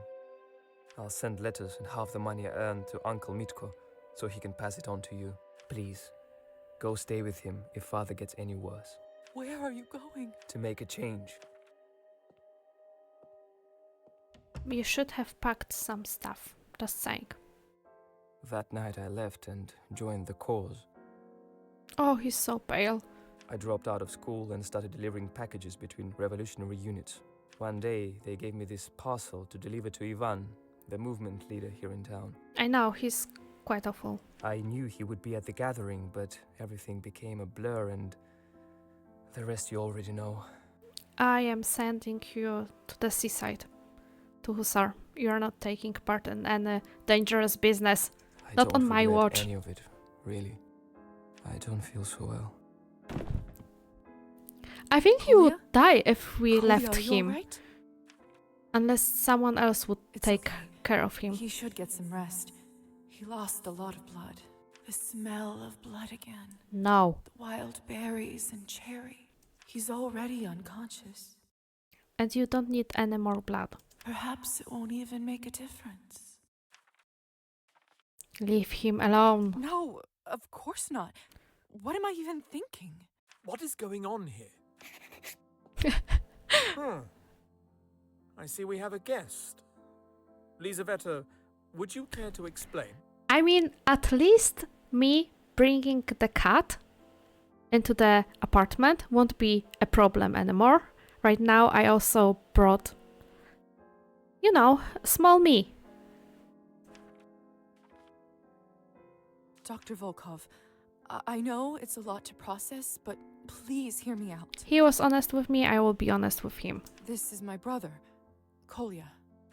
I'll send letters and half the money I earn to Uncle Mitko so he can pass it on to you. Please, go stay with him if Father gets any worse. Where are you going? To make a change. You should have packed some stuff. Just saying. That night I left and joined the cause. Oh, he's so pale. I dropped out of school and started delivering packages between revolutionary units. One day, they gave me this parcel to deliver to Ivan, the movement leader here in town. I know, he's quite awful. I knew he would be at the gathering, but everything became a blur and The rest you already know. I am sending you to the seaside. To Hussar. You are not taking part in any dangerous business. I Not don't on my regret watch. any of it, really. I don't feel so well. I think he would die if we Kolya, left are you him. alright? Unless someone else would take care of him. He should get some rest. He lost a lot of blood. The smell of blood again. No. The wild berries and cherry. He's already unconscious. And you don't need any more blood. Perhaps it won't even make a difference. Leave him alone. No, of course not. What am I even thinking? What is going on here? I see we have a guest. Lizaveta, would you care to explain? I mean, at least me bringing the cat into the apartment won't be a problem anymore. Right now, I also brought, you know, small me. Dr. Volkov, I know it's a lot to process, but please hear me out. He was honest with me, I will be honest with him. This is my brother, Kolya.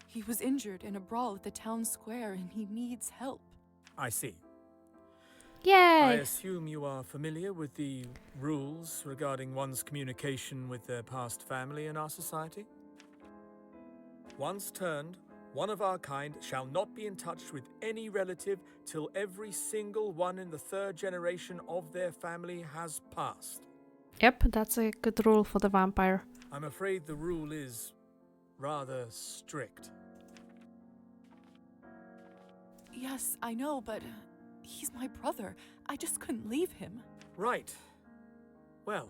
He was injured in a brawl at the town square and he needs help. I see. Yay! I assume you are familiar with the rules regarding one's communication with their past family in our society? Once turned, one of our kind shall not be in touch with any relative till every single one in the third generation of their family has passed. Yep, that's a good rule for the vampire. I'm afraid the rule is rather strict. Yes, I know, but he's my brother. I just couldn't leave him. Right. Well,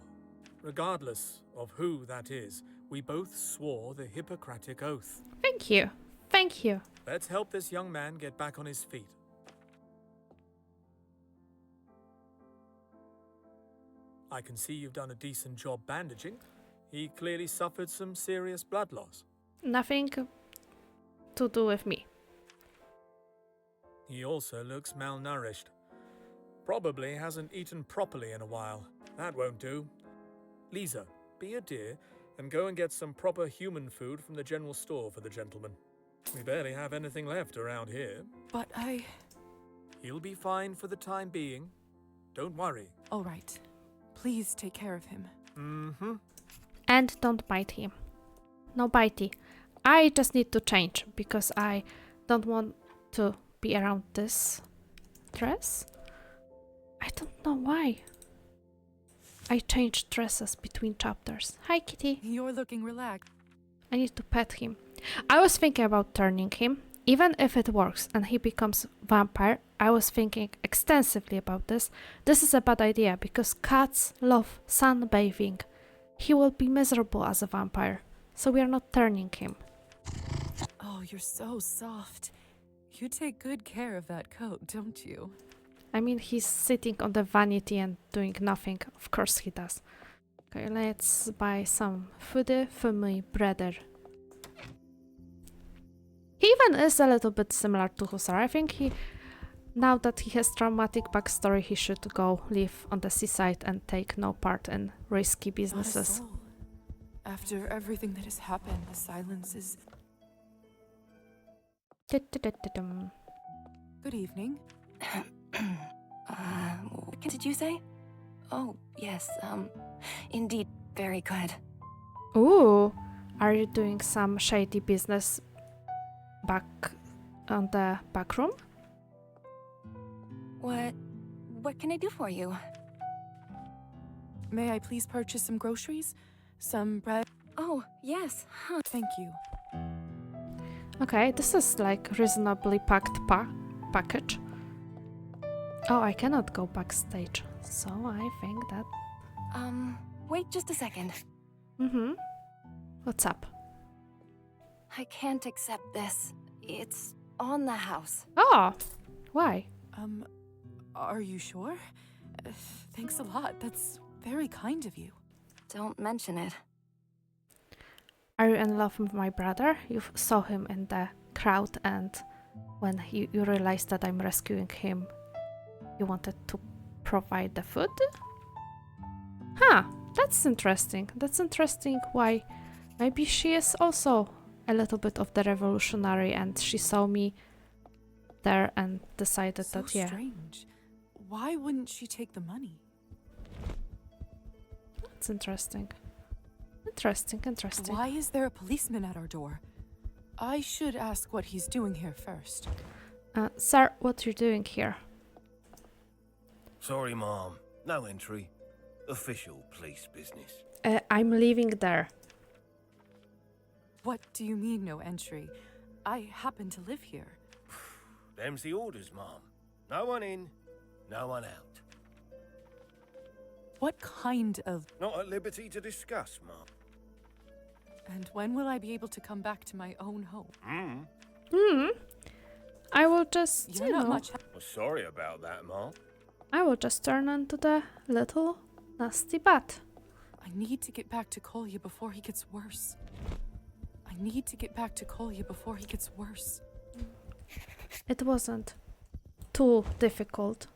regardless of who that is, we both swore the Hippocratic Oath. Thank you. Thank you. Let's help this young man get back on his feet. I can see you've done a decent job bandaging. He clearly suffered some serious blood loss. Nothing to do with me. He also looks malnourished. Probably hasn't eaten properly in a while. That won't do. Lisa, be a dear and go and get some proper human food from the general store for the gentleman. We barely have anything left around here. But He'll be fine for the time being. Don't worry. All right. Please take care of him. Mm-hmm. And don't bite him. No bitey. I just need to change because I don't want to be around this dress. I don't know why. I changed dresses between chapters. Hi, kitty. You're looking relaxed. I need to pet him. I was thinking about turning him. Even if it works and he becomes vampire, I was thinking extensively about this. This is a bad idea because cats love sunbathing. He will be miserable as a vampire, so we are not turning him. Oh, you're so soft. You take good care of that coat, don't you? I mean, he's sitting on the vanity and doing nothing. Of course he does. Okay, let's buy some food for my brother. He even is a little bit similar to Hussar. I think now that he has traumatic backstory, he should go live on the seaside and take no part in risky businesses. Not a soul. After everything that has happened, the silence is... Good evening. What did you say? Oh, yes, indeed, very good. Ooh, are you doing some shady business back on the back room? What can I do for you? May I please purchase some groceries? Some bread? Oh, yes. Huh. Thank you. Okay, this is like reasonably packed package. Oh, I cannot go backstage, so I think that... Wait just a second. Mm-hmm. What's up? I can't accept this. It's on the house. Oh, why? Are you sure? Thanks a lot. That's very kind of you. Don't mention it. Are you in love with my brother? You saw him in the crowd and when you realized that I'm rescuing him, you wanted to provide the food? Huh, That's interesting. That's interesting why. Maybe she is also a little bit of the revolutionary and she saw me there and decided So that, yeah. strange. Why wouldn't she take the money? That's interesting. Interesting. Why is there a policeman at our door? I should ask what he's doing here first. Sir, what you're doing here? Sorry, Mom. No entry. Official police business. I'm leaving there. What do you mean, no entry? I happen to live here. Them's the orders, Mom. No one in, no one out. What kind of... Not at liberty to discuss, Mom. And when will I be able to come back to my own home? I will just, You're not much... Well, sorry about that, Mom. I will just turn into the little nasty bat. I need to get back to Kolya before he gets worse. It wasn't too difficult.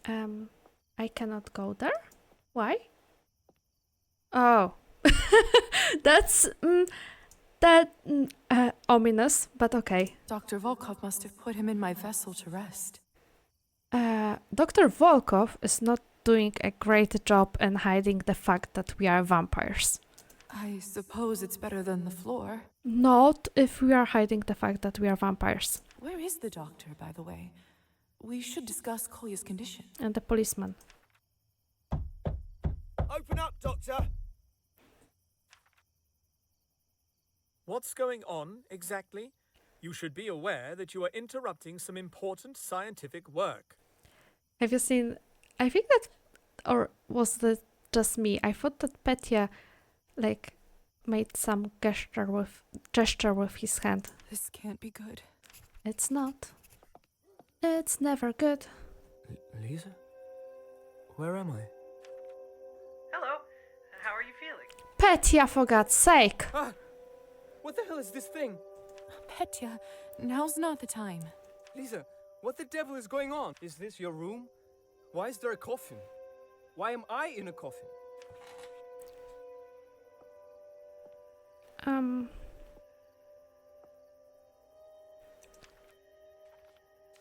I cannot go there? Why? Oh. That's ominous, but okay. Dr. Volkov must have put him in my vessel to rest. Dr. Volkov is not doing a great job in hiding the fact that we are vampires. I suppose it's better than the floor. Not if we are hiding the fact that we are vampires. Where is the doctor, by the way? We should discuss Kolya's condition. And the policeman. Open up, Doctor! What's going on, exactly? You should be aware that you are interrupting some important scientific work. Have you seen... I think that... Or was that just me? I thought that Petya, like, made some gesture with his hand. This can't be good. It's not. It's never good. Lisa? Where am I? Hello. How are you feeling? Petya, for God's sake! What the hell is this thing? Petya, now's not the time. Lisa, what the devil is going on? Is this your room? Why is there a coffin? Why am I in a coffin?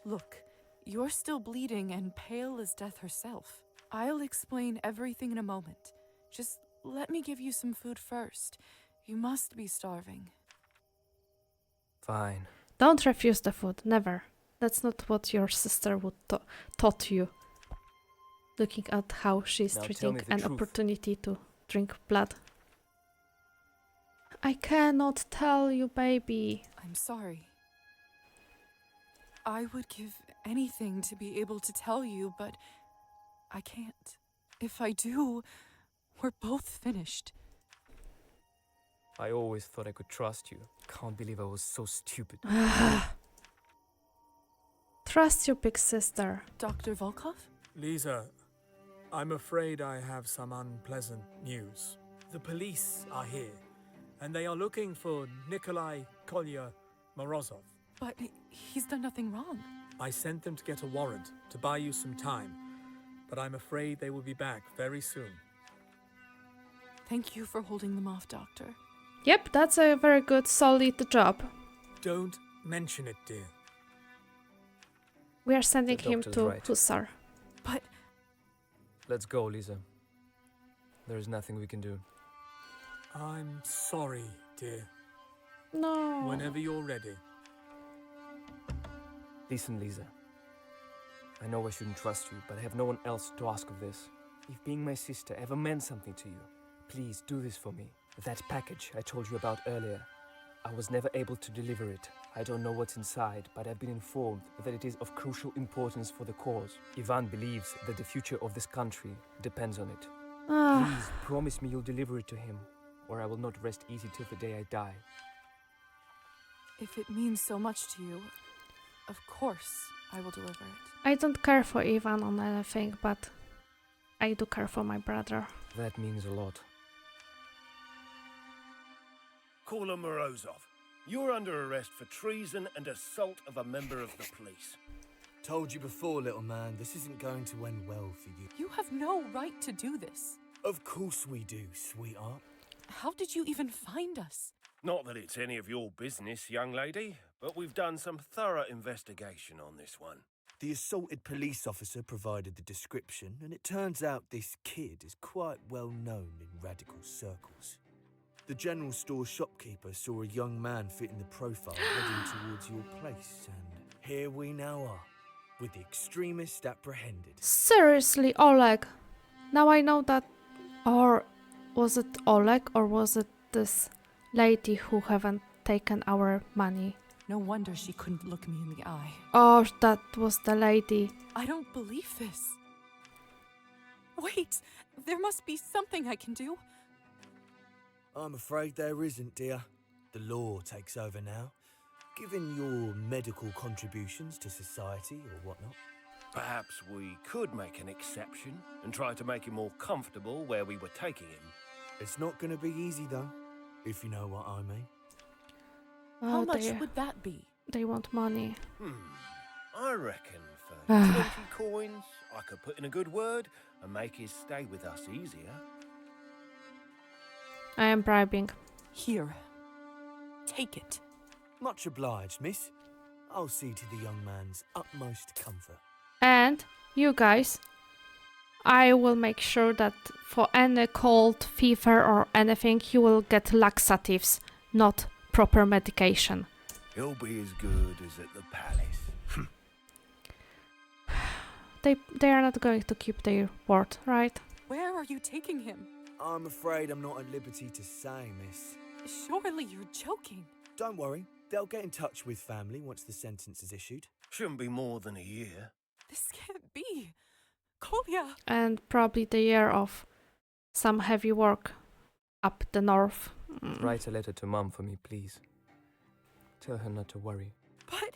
Look, you're still bleeding and pale as death herself. I'll explain everything in a moment. Just let me give you some food first. You must be starving. Fine. Don't refuse the food, never. That's not what your sister would taught you. Looking at how she's Now treating an truth. opportunity to drink blood. I cannot tell you, baby. I'm sorry. I would give anything to be able to tell you, but I can't. If I do, we're both finished. I always thought I could trust you. Can't believe I was so stupid. Trust your big sister. Dr. Volkov? Lisa, I'm afraid I have some unpleasant news. The police are here, and they are looking for Nikolai Kolya Morozov. But he's done nothing wrong. I sent them to get a warrant to buy you some time, but I'm afraid they will be back very soon. Thank you for holding them off, Doctor. Yep, that's a very good, solid job. Don't mention it, dear. We are sending The him doctor's to right. Hussar. But... Let's go, Lisa. There is nothing we can do. I'm sorry, dear. No. Whenever you're ready. Listen, Lisa. I know I shouldn't trust you, but I have no one else to ask of this. If being my sister ever meant something to you, please do this for me. That package I told you about earlier. I was never able to deliver it. I don't know what's inside, but I've been informed that it is of crucial importance for the cause. Ivan believes that the future of this country depends on it. Please promise me you'll deliver it to him, or I will not rest easy till the day I die. if it means so much to you, of course I will deliver it. I don't care for Ivan on anything, but I do care for my brother. That means a lot. Kolya Morozov, you're under arrest for treason and assault of a member of the police. Told you before, little man, this isn't going to end well for you. You have no right to do this. Of course we do, sweetheart. How did you even find us? Not that it's any of your business, young lady, but we've done some thorough investigation on this one. The assaulted police officer provided the description, and it turns out this kid is quite well known in radical circles. The general store shopkeeper saw a young man fitting the profile heading towards your place, and here we now are, with the extremist apprehended. Seriously, Oleg. Now I know that. Or was it Oleg, or was it this lady who haven't taken our money? No wonder she couldn't look me in the eye. Oh, that was the lady. I don't believe this. Wait, there must be something I can do. I'm afraid there isn't, dear. The law takes over now, given your medical contributions to society or whatnot. Perhaps we could make an exception and try to make him more comfortable where we were taking him. It's not going to be easy, though, if you know what I mean. Oh, How much would that be? They want money. I reckon for 20 coins, I could put in a good word and make his stay with us easier. I am bribing. Here. Take it. Much obliged, miss. I'll see to the young man's utmost comfort. And you guys, I will make sure that for any cold, fever or anything, you will get laxatives, not proper medication. He'll be as good as at the palace. They are not going to keep their word, right? Where are you taking him? I'm afraid I'm not at liberty to say, miss. Surely you're joking. Don't worry, they'll get in touch with family once the sentence is issued. Shouldn't be more than a year. This can't be. Kolya! And probably the year of some heavy work up the north. Write a letter to Mum for me, please. Tell her not to worry. But...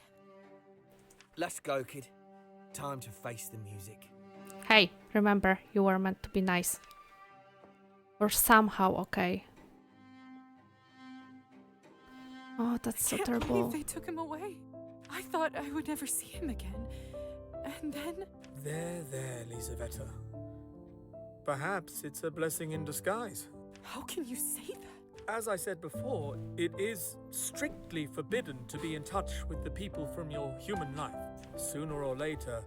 Let's go, kid. Time to face the music. Hey, remember, you were meant to be nice. Or somehow okay. Oh, that's so terrible. I can't believe they took him away. I thought I would never see him again. And then... There, Lisaveta. Perhaps it's a blessing in disguise. How can you say that? As I said before, it is strictly forbidden to be in touch with the people from your human life. Sooner or later,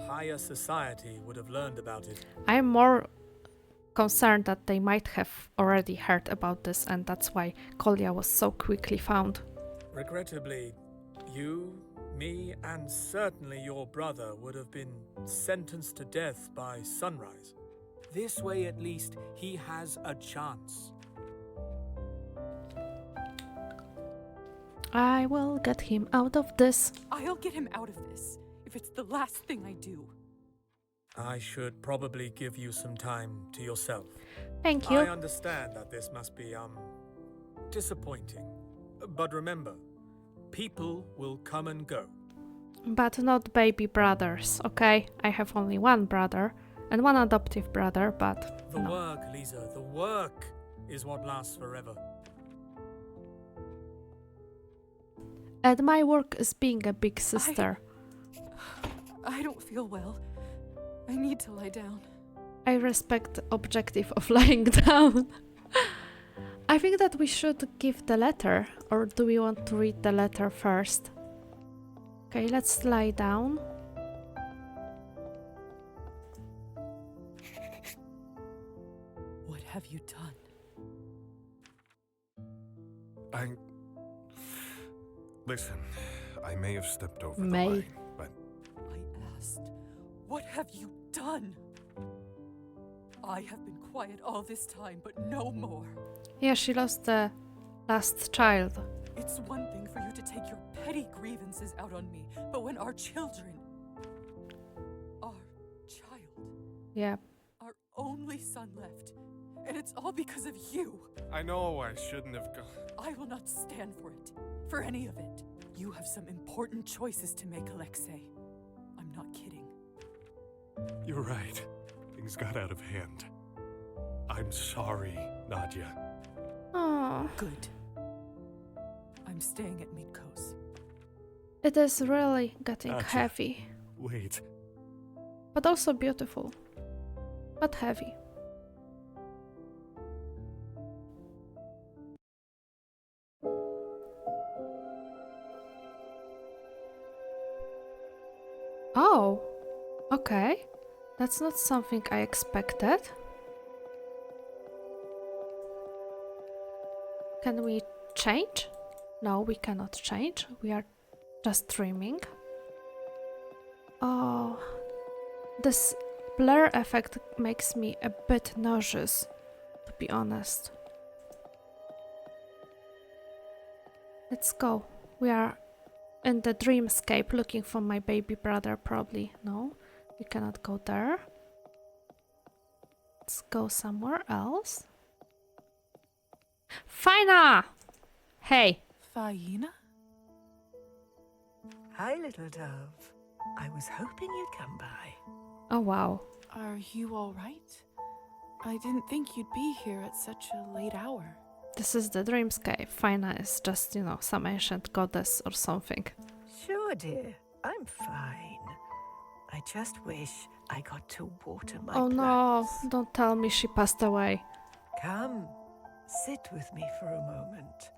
higher society would have learned about it. I'm more concerned that they might have already heard about this, and that's why Kolya was so quickly found. Regrettably, you, me, and certainly your brother would have been sentenced to death by sunrise. This way, at least, he has a chance. I will get him out of this. I'll get him out of this, if it's the last thing I do. I should probably give you some time to yourself. Thank you. I understand that this must be, disappointing. But remember, people will come and go. But not baby brothers, okay? I have only one brother and one adoptive brother, but The no. work, Lisa, the work is what lasts forever. And my work is being a big sister. I don't feel well. I need to lie down. I respect the objective of lying down. I think that we should give the letter, or do we want to read the letter first? Okay, let's lie down. What have you done? Listen, I may have stepped over the May. line, but... I asked, what have you done? I have been quiet all this time, but no more. Yeah, she lost the last child. It's one thing for you to take your petty grievances out on me, but when our children... Our child... Yeah. Our only son left. And it's all because of you. I know I shouldn't have gone. I will not stand for it. For any of it. You have some important choices to make, Alexei. I'm not kidding. You're right. Things got out of hand. I'm sorry, Nadia. Oh. Good. I'm staying at Mitko's. It is really getting Gotcha. heavy. Wait. But also beautiful. But heavy. Oh, okay. That's not something I expected. Can we change? No, we cannot change. We are just dreaming. Oh, this blur effect makes me a bit nauseous, to be honest. Let's go. We are in the dreamscape looking for my baby brother, probably. No, we cannot go there. Let's go somewhere else. Faina! Hey! Faina? Hi, little dove. I was hoping you'd come by. Oh, wow. Are you all right? I didn't think you'd be here at such a late hour. This is the dreamscape. Faina is just, you know, some ancient goddess or something. Sure, dear. I'm fine. I just wish I got to water my Oh plants. no, don't tell me she passed away. Come, sit with me for a moment.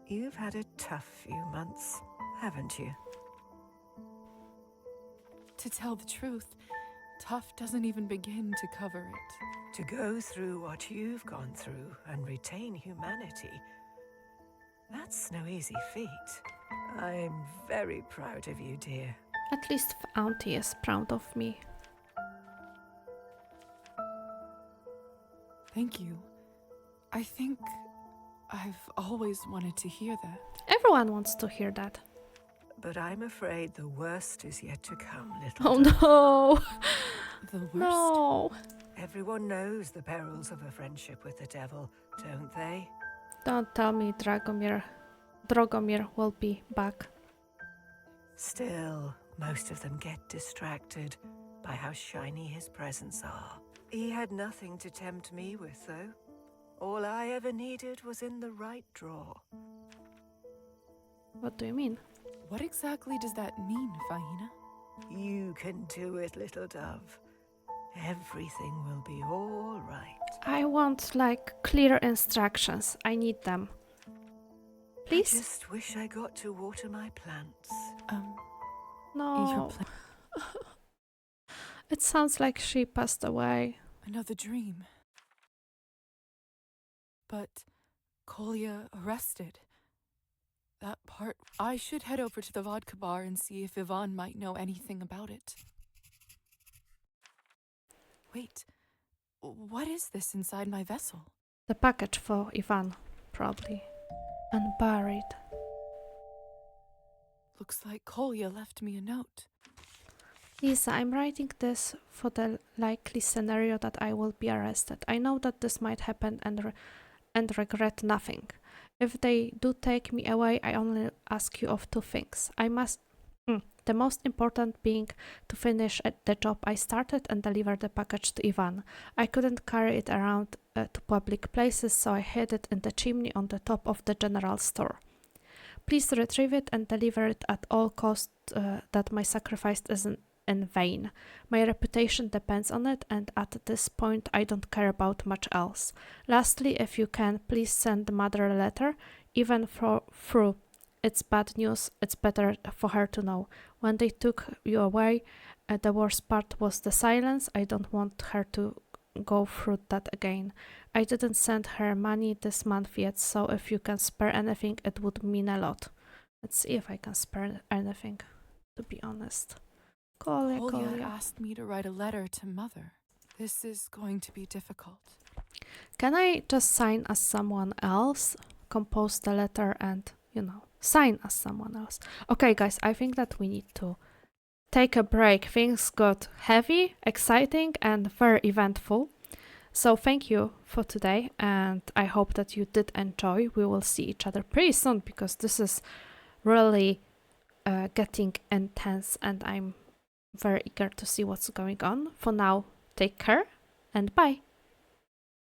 You've had a tough few months, haven't you? To tell the truth, tough doesn't even begin to cover it. To go through what you've gone through and retain humanity, that's no easy feat. I'm very proud of you, dear. At least Auntie is proud of me. Thank you. I think I've always wanted to hear that. Everyone wants to hear that. But I'm afraid the worst is yet to come, little Oh dove. no! The worst? No! Everyone knows the perils of a friendship with the devil, don't they? Don't tell me Dragomir will be back. Still, most of them get distracted by how shiny his presents are. He had nothing to tempt me with, though. All I ever needed was in the right drawer. What do you mean? What exactly does that mean, Faina? You can do it, little dove. Everything will be all right. I want, like, clear instructions. I need them. Please? I just wish I got to water my plants. No. It sounds like she passed away. Another dream. But Kolya arrested. That part. I should head over to the vodka bar and see if Ivan might know anything about it. Wait, what is this inside my vessel? The package for Ivan, probably. Unburied. Looks like Kolya left me a note. Lisa, I'm writing this for the likely scenario that I will be arrested. I know that this might happen and regret nothing. If they do take me away, I only ask you of two things. The most important being to finish the job I started and deliver the package to Ivan. I couldn't carry it around to public places, so I hid it in the chimney on the top of the general store. Please retrieve it and deliver it at all costs, that my sacrifice isn't in vain. My reputation depends on it, and at this point I don't care about much else. Lastly, if you can, please send Mother a letter, even through it's bad news. It's better for her to know. When they took you away, the worst part was the silence. I don't want her to go through that again. I didn't send her money this month yet, so if you can spare anything, it would mean a lot. Let's see if I can spare anything, to be honest. Kolya asked me to write a letter to Mother. This is going to be difficult. Can I just sign as someone else? Compose the letter and, sign as someone else. Okay, guys, I think that we need to take a break. Things got heavy, exciting, and very eventful. So thank you for today, and I hope that you did enjoy. We will see each other pretty soon, because this is really getting intense, and I'm very eager to see what's going on. For now, take care, and bye!